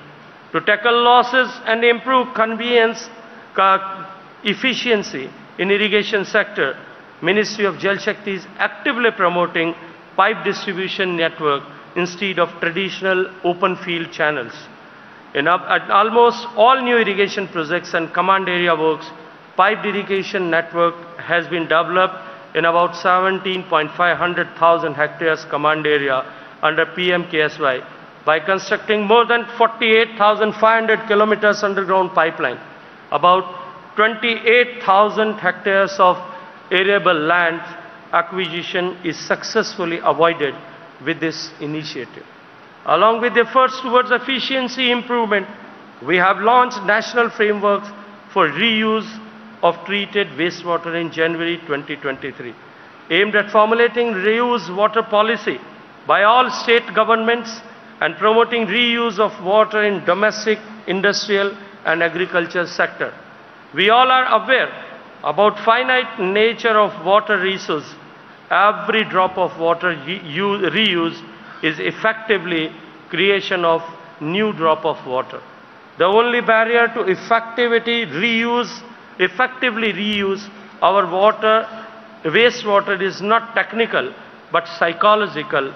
To tackle losses and improve conveyance efficiency in irrigation sector, Ministry of Jal Shakti is actively promoting pipe distribution network instead of traditional open field channels. In almost all new irrigation projects and command area works, piped irrigation network has been developed in about 17,500,000 hectares command area under PMKSY by constructing more than 48,500 kilometers underground pipeline. About 28,000 hectares of arable land acquisition is successfully avoided with this initiative. Along with efforts towards efficiency improvement, we have launched national frameworks for reuse of treated wastewater in January 2023, aimed at formulating reuse water policy by all state governments and promoting reuse of water in domestic, industrial and agriculture sector. We all are aware about finite nature of water resource. Every drop of water reuse is effectively creation of new drop of water. The only barrier to effectively reuse our wastewater is not technical but psychological.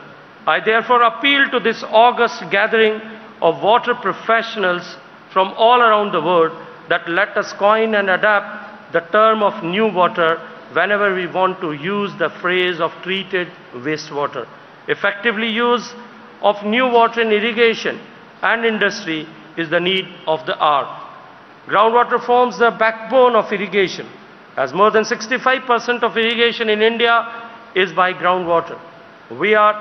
I therefore appeal to this august gathering of water professionals from all around the world that let us coin and adapt the term of new water whenever we want to use the phrase of treated wastewater. Effectively use of new water in irrigation and industry is the need of the hour. Groundwater forms the backbone of irrigation, as more than 65% of irrigation in India is by groundwater. We are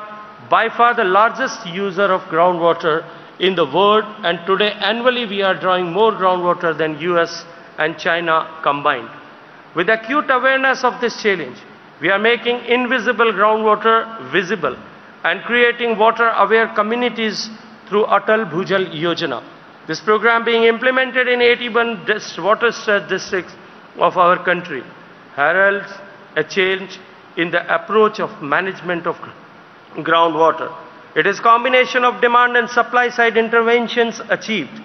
by far the largest user of groundwater in the world, and today annually we are drawing more groundwater than US and China combined. With acute awareness of this challenge, we are making invisible groundwater visible and creating water-aware communities through Atal Bhujal Yojana. This program being implemented in 81 water-stressed districts of our country heralds a change in the approach of management of groundwater. It is a combination of demand and supply side interventions achieved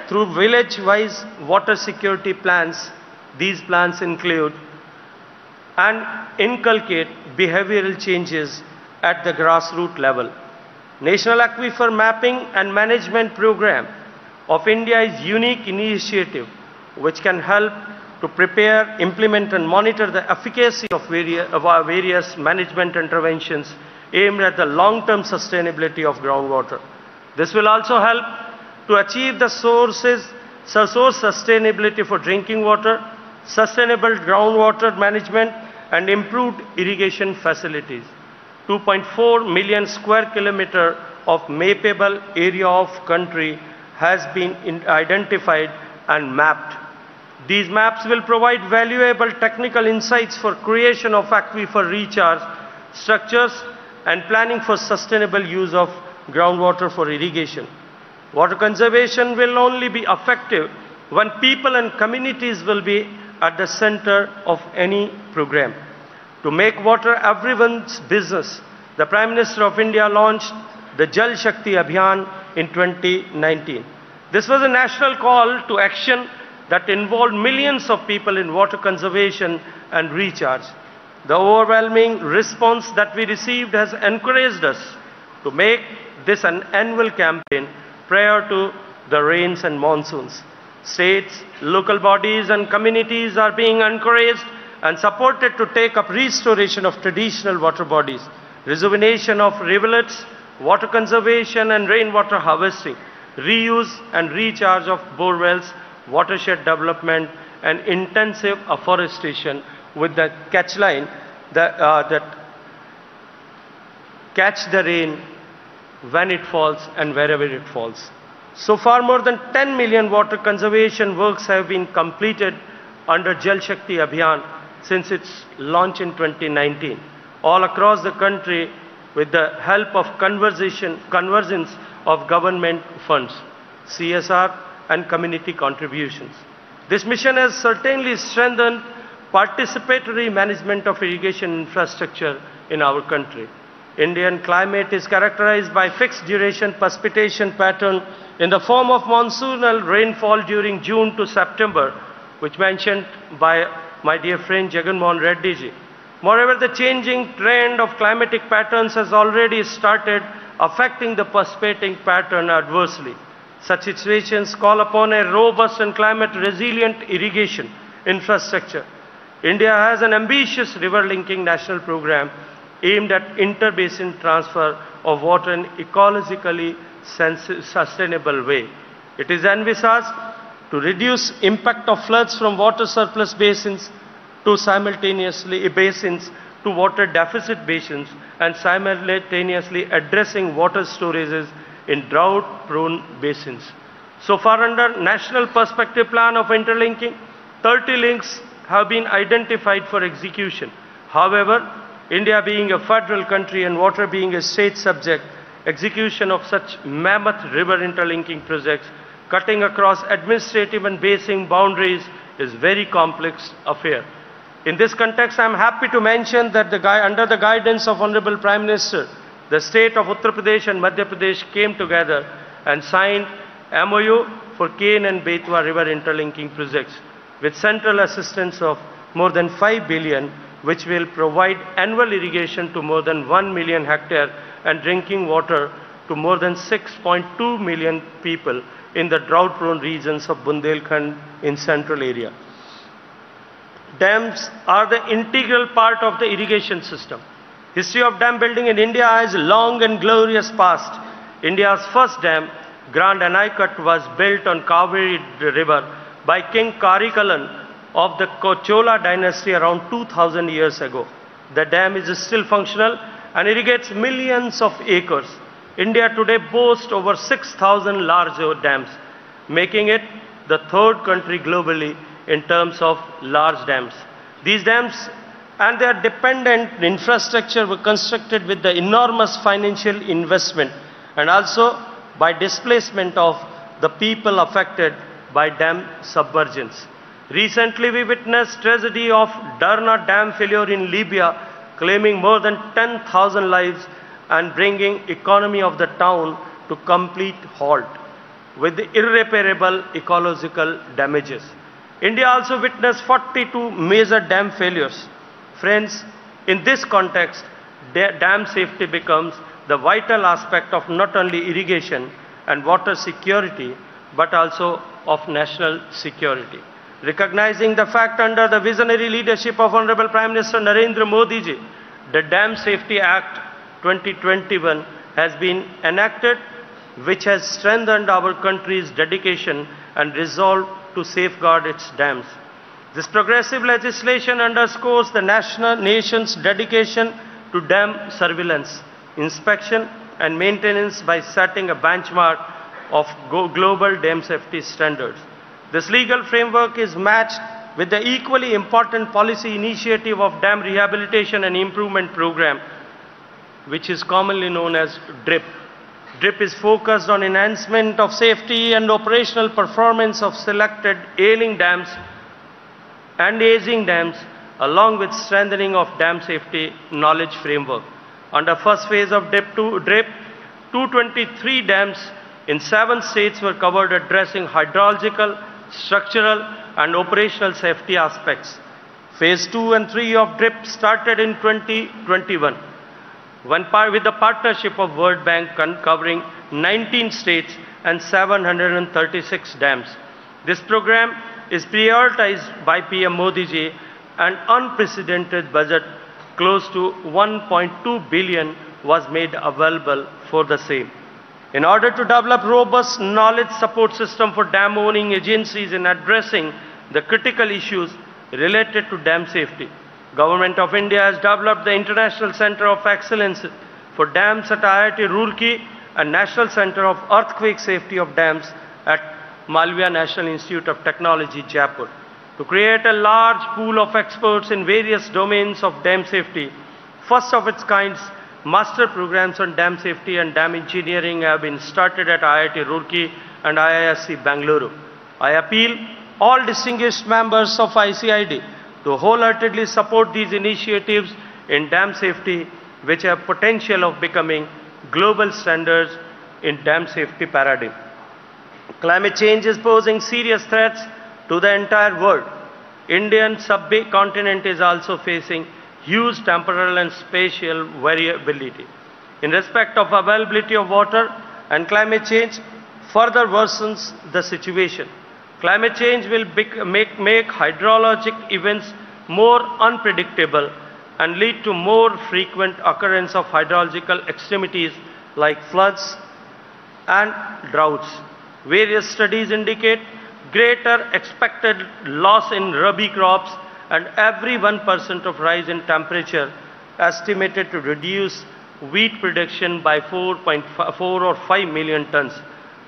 through village-wise water security plans. These plans include and inculcate behavioral changes at the grassroots level. National Aquifer Mapping and Management Program of India is a unique initiative which can help to prepare, implement and monitor the efficacy of our various management interventions aimed at the long-term sustainability of groundwater. This will also help to achieve the source sustainability for drinking water, sustainable groundwater management and improved irrigation facilities. 2.4 million square kilometer of mappable area of country has been identified and mapped. These maps will provide valuable technical insights for creation of aquifer recharge structures and planning for sustainable use of groundwater for irrigation. Water conservation will only be effective when people and communities will be at the center of any program. To make water everyone's business, the Prime Minister of India launched the Jal Shakti Abhiyan in 2019. This was a national call to action that involved millions of people in water conservation and recharge. The overwhelming response that we received has encouraged us to make this an annual campaign prior to the rains and monsoons. States, local bodies and communities are being encouraged and supported to take up restoration of traditional water bodies, rejuvenation of rivulets, water conservation and rainwater harvesting, reuse and recharge of bore wells, watershed development and intensive afforestation with the catch line that catch the rain when it falls and wherever it falls. So far, more than 10 million water conservation works have been completed under Jal Shakti Abhiyan since its launch in 2019, all across the country with the help of convergence of government funds, CSR and community contributions. This mission has certainly strengthened participatory management of irrigation infrastructure in our country. Indian climate is characterized by fixed duration precipitation pattern in the form of monsoonal rainfall during June to September, which mentioned by my dear friend Jagan Mohan Reddy ji. Moreover, the changing trend of climatic patterns has already started affecting the precipitating pattern adversely. Such situations call upon a robust and climate resilient irrigation infrastructure. India has an ambitious river linking national program aimed at inter-basin transfer of water in ecologically sustainable way. It is envisaged to reduce impact of floods from water surplus basins to water deficit basins and simultaneously addressing water storages in drought-prone basins. So far, under National Perspective Plan of Interlinking, 30 links have been identified for execution. However, India being a federal country and water being a state subject, execution of such mammoth river interlinking projects cutting across administrative and basin boundaries is a very complex affair. In this context, I am happy to mention that under the guidance of Honorable Prime Minister, the state of Uttar Pradesh and Madhya Pradesh came together and signed MOU for Ken and Betwa river interlinking projects with central assistance of more than 5 billion, which will provide annual irrigation to more than 1 million hectares and drinking water to more than 6.2 million people in the drought-prone regions of Bundelkhand in central area. Dams are the integral part of the irrigation system. History of dam building in India has a long and glorious past. India's first dam, Grand Anaicut, was built on Kaveri River by King Karikalan of the Chola dynasty around 2000 years ago. The dam is still functional and irrigates millions of acres. India today boasts over 6,000 large dams, making it the third country globally in terms of large dams. These dams and their dependent infrastructure were constructed with the enormous financial investment and also by displacement of the people affected by dam submergence. Recently, we witnessed tragedy of Darna Dam failure in Libya, claiming more than 10,000 lives and bringing economy of the town to complete halt, with irreparable ecological damages. India also witnessed 42 major dam failures. Friends, in this context, dam safety becomes the vital aspect of not only irrigation and water security, but also of national security. Recognizing the fact under the visionary leadership of Honorable Prime Minister Narendra Modi ji, the Dam Safety Act 2021 has been enacted, which has strengthened our country's dedication and resolve to safeguard its dams. This progressive legislation underscores the nation's dedication to dam surveillance, inspection and maintenance by setting a benchmark of global dam safety standards. This legal framework is matched with the equally important policy initiative of Dam Rehabilitation and Improvement Program, which is commonly known as DRIP. DRIP is focused on enhancement of safety and operational performance of selected ailing dams and aging dams, along with strengthening of dam safety knowledge framework. Under first phase of DRIP, 223 dams in 7 states were covered, addressing hydrological, structural and operational safety aspects. Phase 2 and 3 of DRIP started in 2021 with the partnership of World Bank covering 19 states and 736 dams. This program is prioritized by PM Modi ji, and unprecedented budget close to 1.2 billion was made available for the same. In order to develop robust knowledge support system for dam owning agencies in addressing the critical issues related to dam safety, Government of India has developed the International Center of Excellence for Dams at IIT Roorkee and National Center of Earthquake Safety of Dams at Malviya National Institute of Technology, Jaipur, to create a large pool of experts in various domains of dam safety. First of its kind, master programs on dam safety and dam engineering have been started at IIT Roorkee and IISc Bangalore. I appeal all distinguished members of ICID to wholeheartedly support these initiatives in dam safety, which have potential of becoming global standards in dam safety paradigm. Climate change is posing serious threats to the entire world. Indian subcontinent is also facing huge temporal and spatial variability. In respect of availability of water, and climate change further worsens the situation. Climate change will make hydrologic events more unpredictable and lead to more frequent occurrence of hydrological extremities like floods and droughts. Various studies indicate greater expected loss in rabi crops, and every 1% of rise in temperature estimated to reduce wheat production by 4.4 or 5 million tons.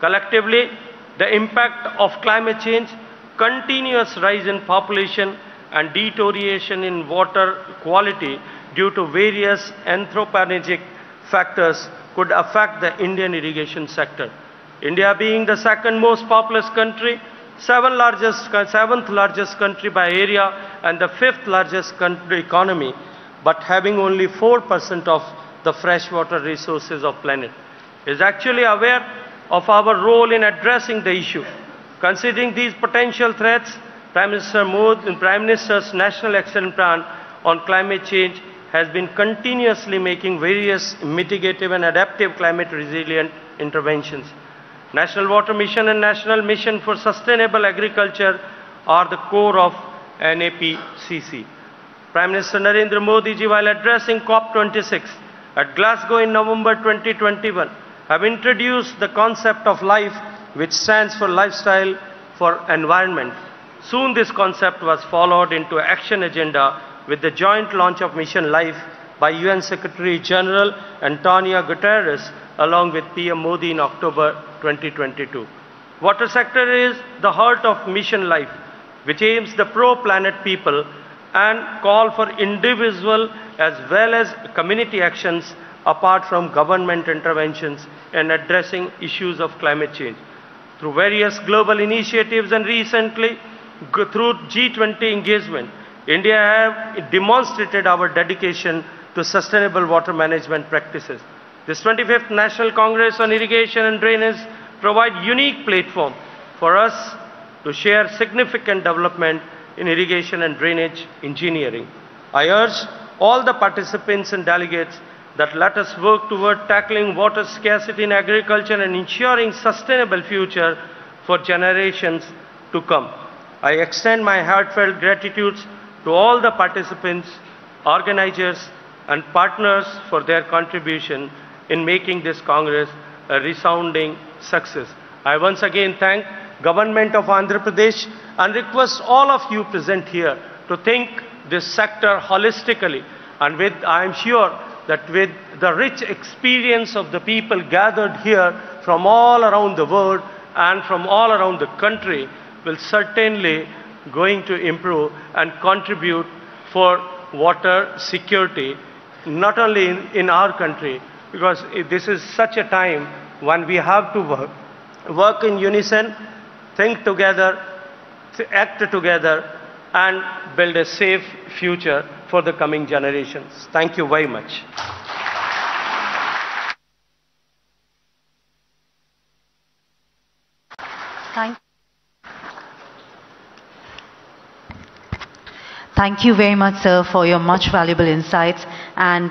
Collectively, the impact of climate change, continuous rise in population and deterioration in water quality due to various anthropogenic factors could affect the Indian irrigation sector. India being the second most populous country, seventh largest country by area and the 5th largest country economy, but having only 4% of the freshwater resources of planet, is actually aware of our role in addressing the issue. Considering these potential threats, Prime Minister Modi and Prime Minister's National Action Plan on Climate Change has been continuously making various mitigative and adaptive climate resilient interventions. National Water Mission and National Mission for Sustainable Agriculture are the core of NAPCC. Prime Minister Narendra Modi ji, while addressing COP26 at Glasgow in November 2021, have introduced the concept of LIFE, which stands for Lifestyle for Environment. Soon this concept was followed into action agenda with the joint launch of Mission LIFE by UN Secretary General Antonio Guterres along with PM Modi in October 2022. Water sector is the heart of Mission Life, which aims the pro-planet people and call for individual as well as community actions apart from government interventions in addressing issues of climate change. Through various global initiatives and recently through G20 engagement, India have demonstrated our dedication to sustainable water management practices. This 25th National Congress on Irrigation and Drainage provides unique platform for us to share significant development in irrigation and drainage engineering. I urge all the participants and delegates that let us work toward tackling water scarcity in agriculture and ensuring sustainable future for generations to come. I extend my heartfelt gratitude to all the participants, organizers, and partners for their contribution in making this Congress a resounding success. I once again thank Government of Andhra Pradesh and request all of you present here to think this sector holistically, and I am sure that with the rich experience of the people gathered here from all around the world and from all around the country will certainly going to improve and contribute for water security, not only in our country, because this is such a time when we have to work in unison, think together, act together, and build a safe future for the coming generations. Thank you very much. Thank you very much, sir, for your much valuable insights. And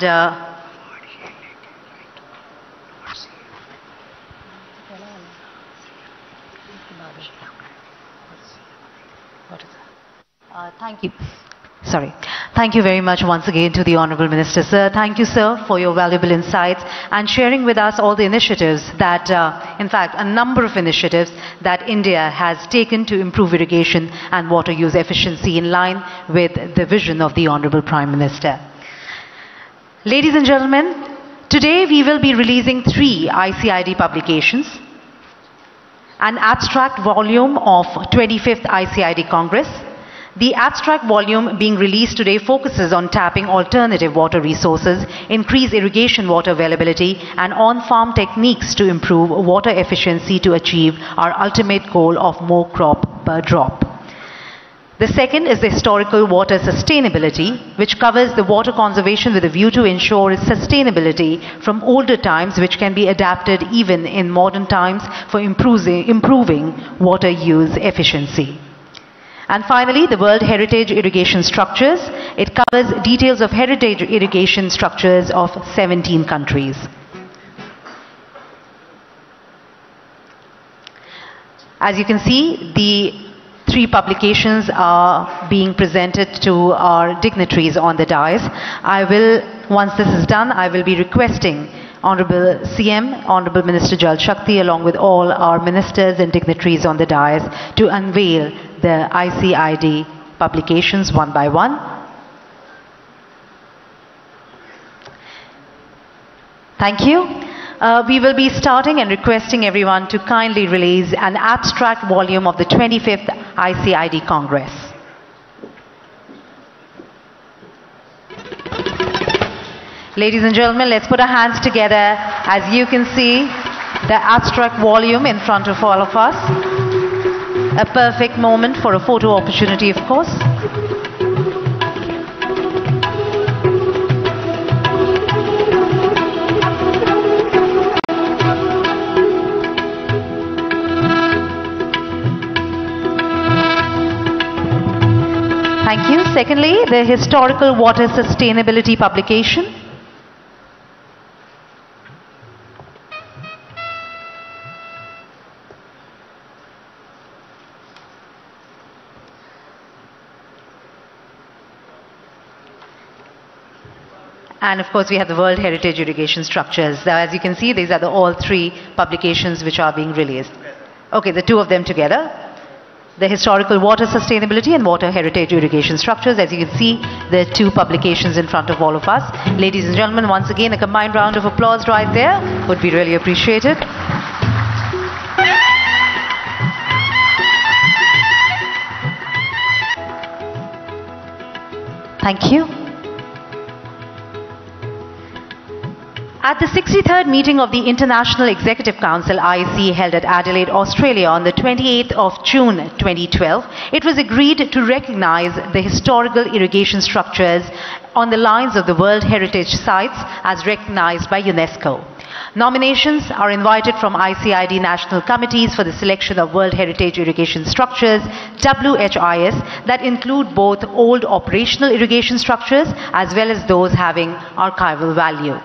thank you. Sorry. Thank you very much once again to the Honorable Minister, sir. Thank you, sir, for your valuable insights and sharing with us all the initiatives that, in fact, a number of initiatives that India has taken to improve irrigation and water use efficiency in line with the vision of the Honorable Prime Minister. Ladies and gentlemen, today we will be releasing 3 ICID publications, an abstract volume of 25th ICID Congress. The abstract volume being released today focuses on tapping alternative water resources, increase irrigation water availability, and on-farm techniques to improve water efficiency to achieve our ultimate goal of more crop per drop. The second is the historical water sustainability, which covers the water conservation with a view to ensure its sustainability from older times, which can be adapted even in modern times for improving water use efficiency. And finally, the World Heritage Irrigation Structures. It covers details of heritage irrigation structures of 17 countries. As you can see, the 3 publications are being presented to our dignitaries on the dais. I will, once this is done, I will be requesting Honorable CM, Honorable Minister Jal Shakti, along with all our ministers and dignitaries on the dais, to unveil the ICID publications one by one. Thank you. We will be starting and requesting everyone to kindly release an abstract volume of the 25th ICID Congress. Ladies and gentlemen, let's put our hands together as you can see the abstract volume in front of all of us. A perfect moment for a photo opportunity, of course. Thank you. Secondly, the historical water sustainability publication. And of course, we have the World Heritage Irrigation Structures. Now, as you can see, these are all 3 publications which are being released. Okay, the 2 of them together. the historical water sustainability and water heritage irrigation structures. As you can see, the two publications in front of all of us. Ladies and gentlemen, once again, a combined round of applause right there would be really appreciated. Thank you. At the 63rd meeting of the International Executive Council, IEC, held at Adelaide, Australia on the 28th of June 2012, it was agreed to recognize the historical irrigation structures on the lines of the World Heritage Sites as recognized by UNESCO. Nominations are invited from ICID national committees for the selection of World Heritage Irrigation Structures, WHIS, that include both old operational irrigation structures as well as those having archival value.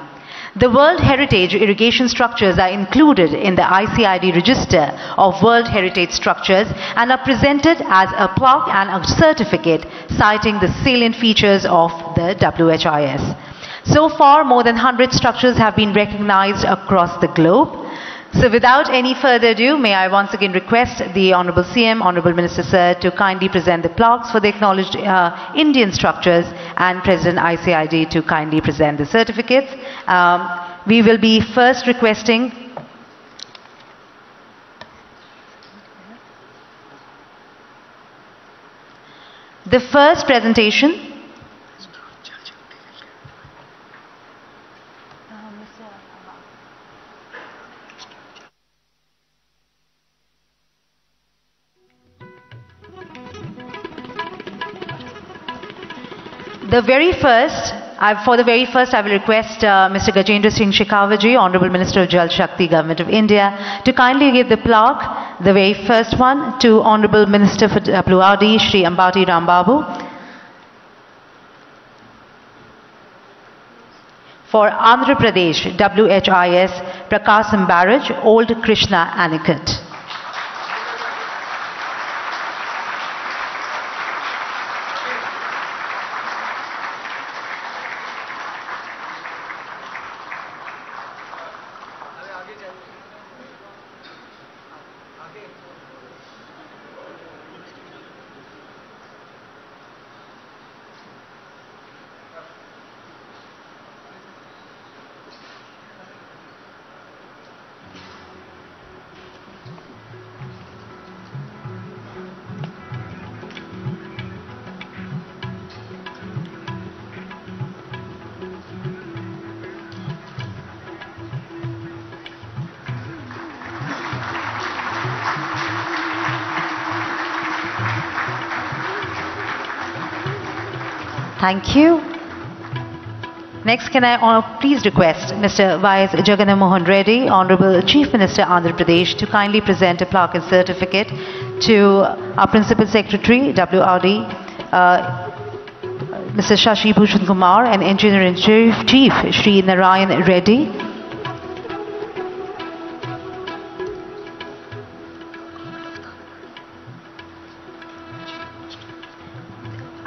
The World Heritage Irrigation Structures are included in the ICID Register of World Heritage Structures and are presented as a plaque and a certificate citing the salient features of the WHIS. So far, more than 100 structures have been recognized across the globe. So without any further ado, may I once again request the Honorable CM, Honorable Minister Sir, to kindly present the plaques for the acknowledged Indian structures, and President ICID to kindly present the certificates. We will be first requesting the first presentation. For the very first, I will request Mr. Gajendra Singh Shekhawat, Honorable Minister of Jal Shakti, Government of India, to kindly give the plaque, the very first one, to Honorable Minister for WRD, Shri Ambati Rambabu. For Andhra Pradesh, WHIS, Prakasam Barrage, Old Krishna Anicut. Thank you. Next, can I please request Mr. Y.S. Jagannath Mohan Reddy, Honorable Chief Minister, Andhra Pradesh, to kindly present a plaque and certificate to our Principal Secretary, WRD, Mr. Shashi Bhushan Kumar, and Engineer-in-Chief, Shri Narayan Reddy.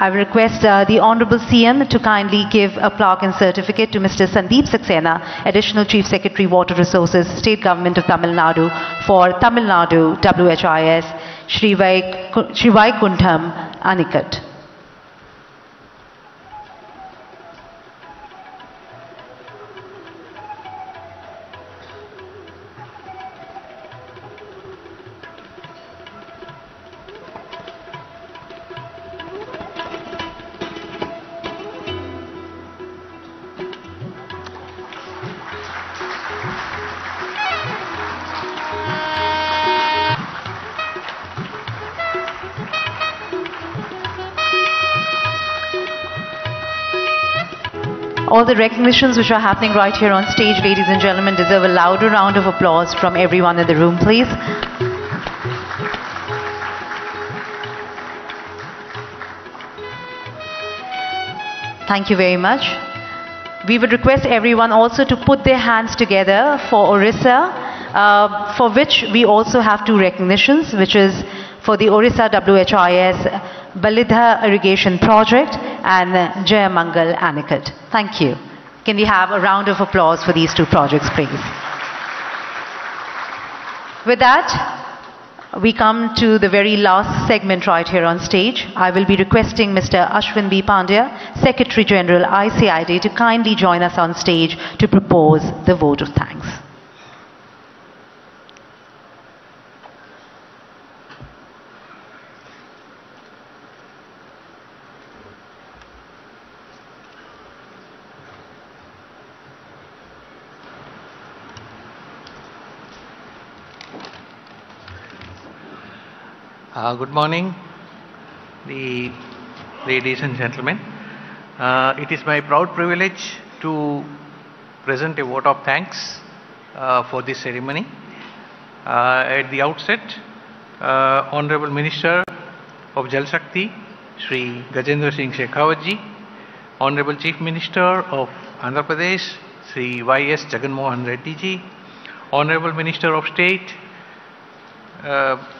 I will request the Honorable CM to kindly give a plaque and certificate to Mr. Sandeep Saxena, Additional Chief Secretary, Water Resources, State Government of Tamil Nadu, for Tamil Nadu WHIS, Shri Vaikuntham Anicut. All the recognitions which are happening right here on stage, ladies and gentlemen, deserve a louder round of applause from everyone in the room, please. Thank you very much. We would request everyone also to put their hands together for Orissa, for which we also have two recognitions, which is for the Orissa WHIS Balidha Irrigation Project and Jayamangal Anicut. Thank you. Can we have a round of applause for these two projects, please? With that, we come to the very last segment right here on stage. I will be requesting Mr. Ashwin B. Pandya, Secretary General ICID, to kindly join us on stage to propose the vote of thanks. Good morning, ladies and gentlemen. It is my proud privilege to present a vote of thanks for this ceremony. At the outset, Honorable Minister of Jal Shakti, Shri Gajendra Singh Shekhawat ji, Honorable Chief Minister of Andhra Pradesh, Shri Y.S. Jagan Mohan Reddy ji, Honorable Minister of State,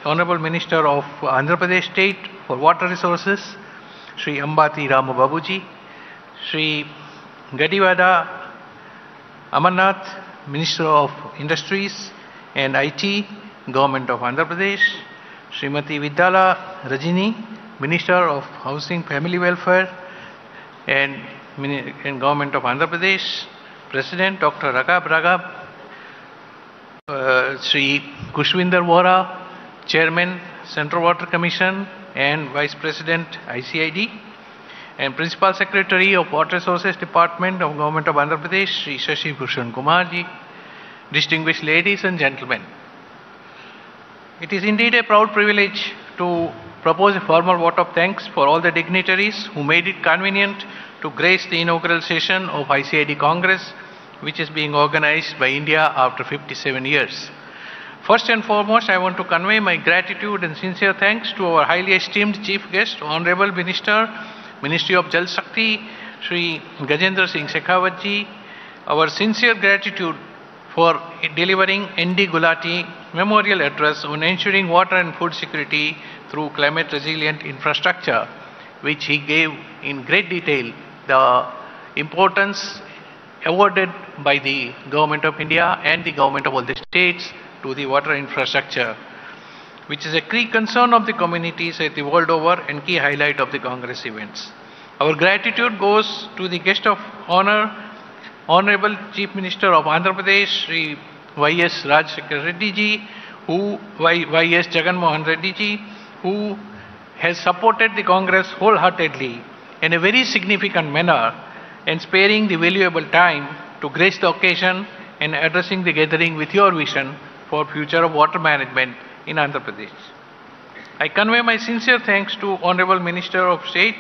Honorable Minister of Andhra Pradesh State for Water Resources, Shri Ambati Rama Babuji, Shri Gadiwada Amarnath, Minister of Industries and IT, Government of Andhra Pradesh, Srimati Vidyala Rajini, Minister of Housing Family Welfare and Government of Andhra Pradesh, President Dr. Raghav, Sri Kushwinder Vora, Chairman Central Water Commission and Vice President ICID, and Principal Secretary of Water Resources Department of Government of Andhra Pradesh, Sri Shashi Bhushan Kumar ji, distinguished ladies and gentlemen. It is indeed a proud privilege to propose a formal vote of thanks for all the dignitaries who made it convenient to grace the inaugural session of ICID Congress, which is being organized by India after 57 years. First and foremost, I want to convey my gratitude and sincere thanks to our highly esteemed Chief Guest, Honorable Minister, Ministry of Jal Shakti, Shri Gajendra Singh Shekhawat ji, our sincere gratitude for delivering N.D. Gulati Memorial Address on ensuring water and food security through climate resilient infrastructure, which he gave in great detail the importance awarded by the Government of India and the Government of all the states to the water infrastructure, which is a key concern of the communities at the world over and key highlight of the Congress events. Our gratitude goes to the guest of honor, Honorable Chief Minister of Andhra Pradesh, Sri Y.S. Rajshekar Reddy ji, Y.S. Jagan Mohan Reddy ji, who has supported the Congress wholeheartedly in a very significant manner and sparing the valuable time to grace the occasion and addressing the gathering with your vision for future of water management in Andhra Pradesh. I convey my sincere thanks to Honorable Minister of State,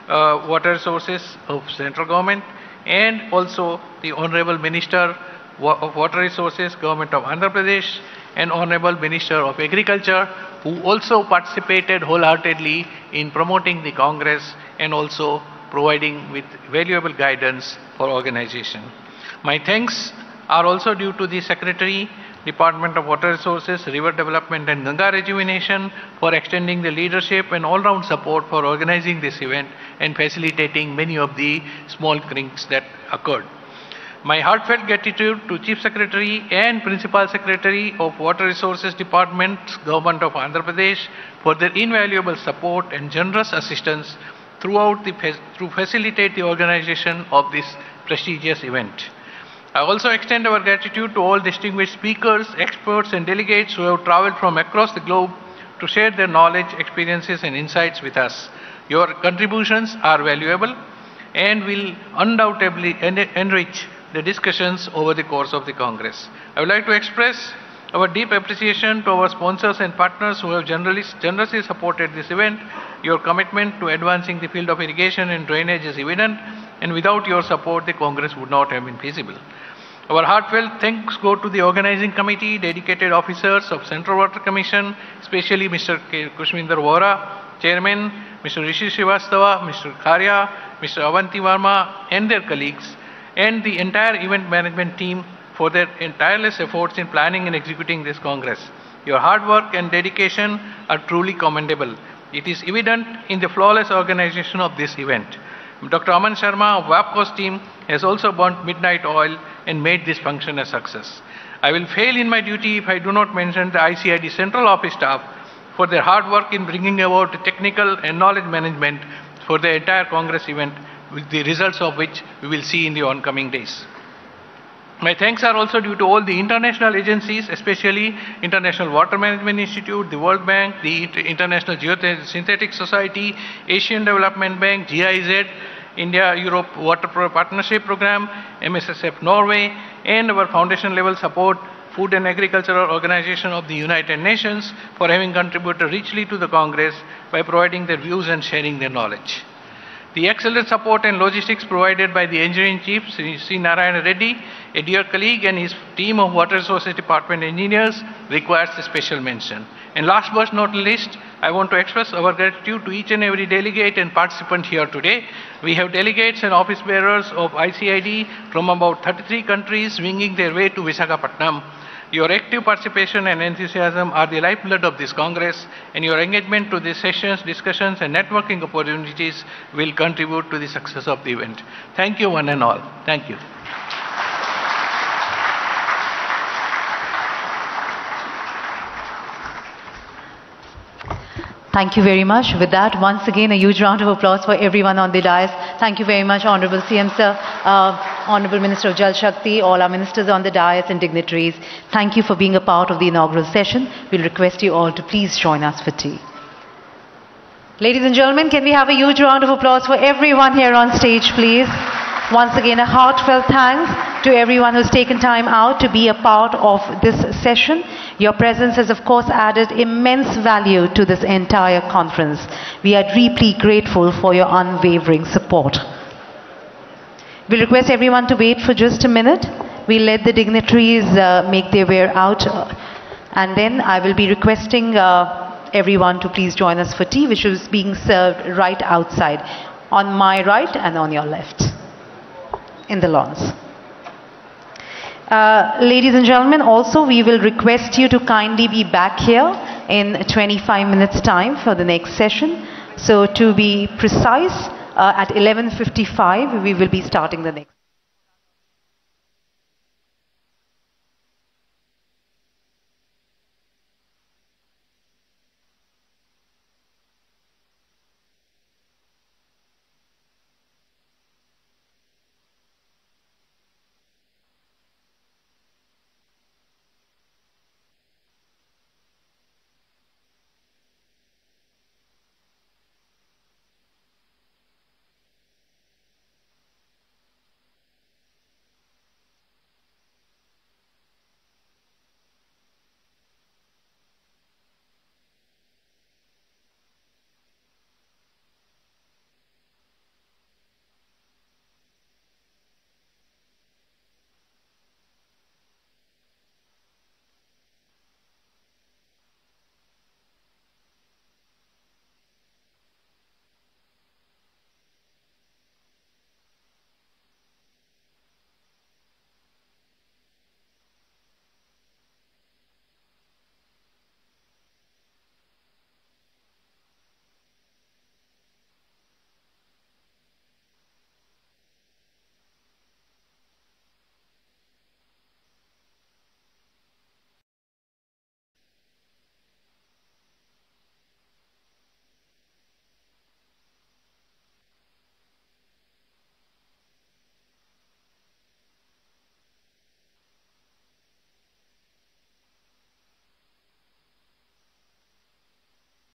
Water Resources of Central Government and also the Honorable Minister of Water Resources, Government of Andhra Pradesh and Honorable Minister of Agriculture, who also participated wholeheartedly in promoting the Congress and also providing with valuable guidance for organization. My thanks are also due to the Secretary, Department of Water Resources, River Development and Ganga Rejuvenation for extending the leadership and all-round support for organizing this event and facilitating many of the small kinks that occurred. My heartfelt gratitude to Chief Secretary and Principal Secretary of Water Resources Department, Government of Andhra Pradesh for their invaluable support and generous assistance to facilitate the organization of this prestigious event. I also extend our gratitude to all distinguished speakers, experts and delegates who have traveled from across the globe to share their knowledge, experiences and insights with us. Your contributions are valuable and will undoubtedly enrich the discussions over the course of the Congress. I would like to express our deep appreciation to our sponsors and partners who have generously supported this event. Your commitment to advancing the field of irrigation and drainage is evident, and without your support, the Congress would not have been feasible. Our heartfelt thanks go to the organizing committee, dedicated officers of Central Water Commission, especially Mr. Kushwinder Vora, Chairman, Mr. Rishi Srivastava, Mr. Kharya, Mr. Avanti Varma and their colleagues, and the entire event management team for their tireless efforts in planning and executing this Congress. Your hard work and dedication are truly commendable. It is evident in the flawless organization of this event. Dr. Aman Sharma of WAPCO's team has also burnt midnight oil and made this function a success. I will fail in my duty if I do not mention the ICID Central Office staff for their hard work in bringing about technical and knowledge management for the entire Congress event, with the results of which we will see in the oncoming days. My thanks are also due to all the international agencies, especially International Water Management Institute, the World Bank, the International Geosynthetic Society, Asian Development Bank, GIZ, India-Europe Water Partnership Program, MSSF Norway, and our foundation level support, Food and Agricultural Organization of the United Nations, for having contributed richly to the Congress by providing their views and sharing their knowledge. The excellent support and logistics provided by the Engineering Chief, Sri Narayana Reddy, a dear colleague, and his team of Water Resources Department engineers requires a special mention. And last but not least, I want to express our gratitude to each and every delegate and participant here today. We have delegates and office bearers of ICID from about 33 countries winging their way to Visakhapatnam. Your active participation and enthusiasm are the lifeblood of this Congress, and your engagement to these sessions, discussions, and networking opportunities will contribute to the success of the event. Thank you, one and all. Thank you. Thank you very much. With that, once again, a huge round of applause for everyone on the dais. Thank you very much, Honorable CM Sir, Honorable Minister of Jal Shakti, all our ministers on the dais and dignitaries. Thank you for being a part of the inaugural session. We'll request you all to please join us for tea. Ladies and gentlemen, can we have a huge round of applause for everyone here on stage, please? Once again, a heartfelt thanks to everyone who's taken time out to be a part of this session. Your presence has, of course, added immense value to this entire conference. We are deeply grateful for your unwavering support. We'll request everyone to wait for just a minute. We'll let the dignitaries make their way out, and then I will be requesting everyone to please join us for tea, which is being served right outside, on my right and on your left, in the lawns. Ladies and gentlemen, also we will request you to kindly be back here in 25 minutes time for the next session. So to be precise, at 11:55 we will be starting the next.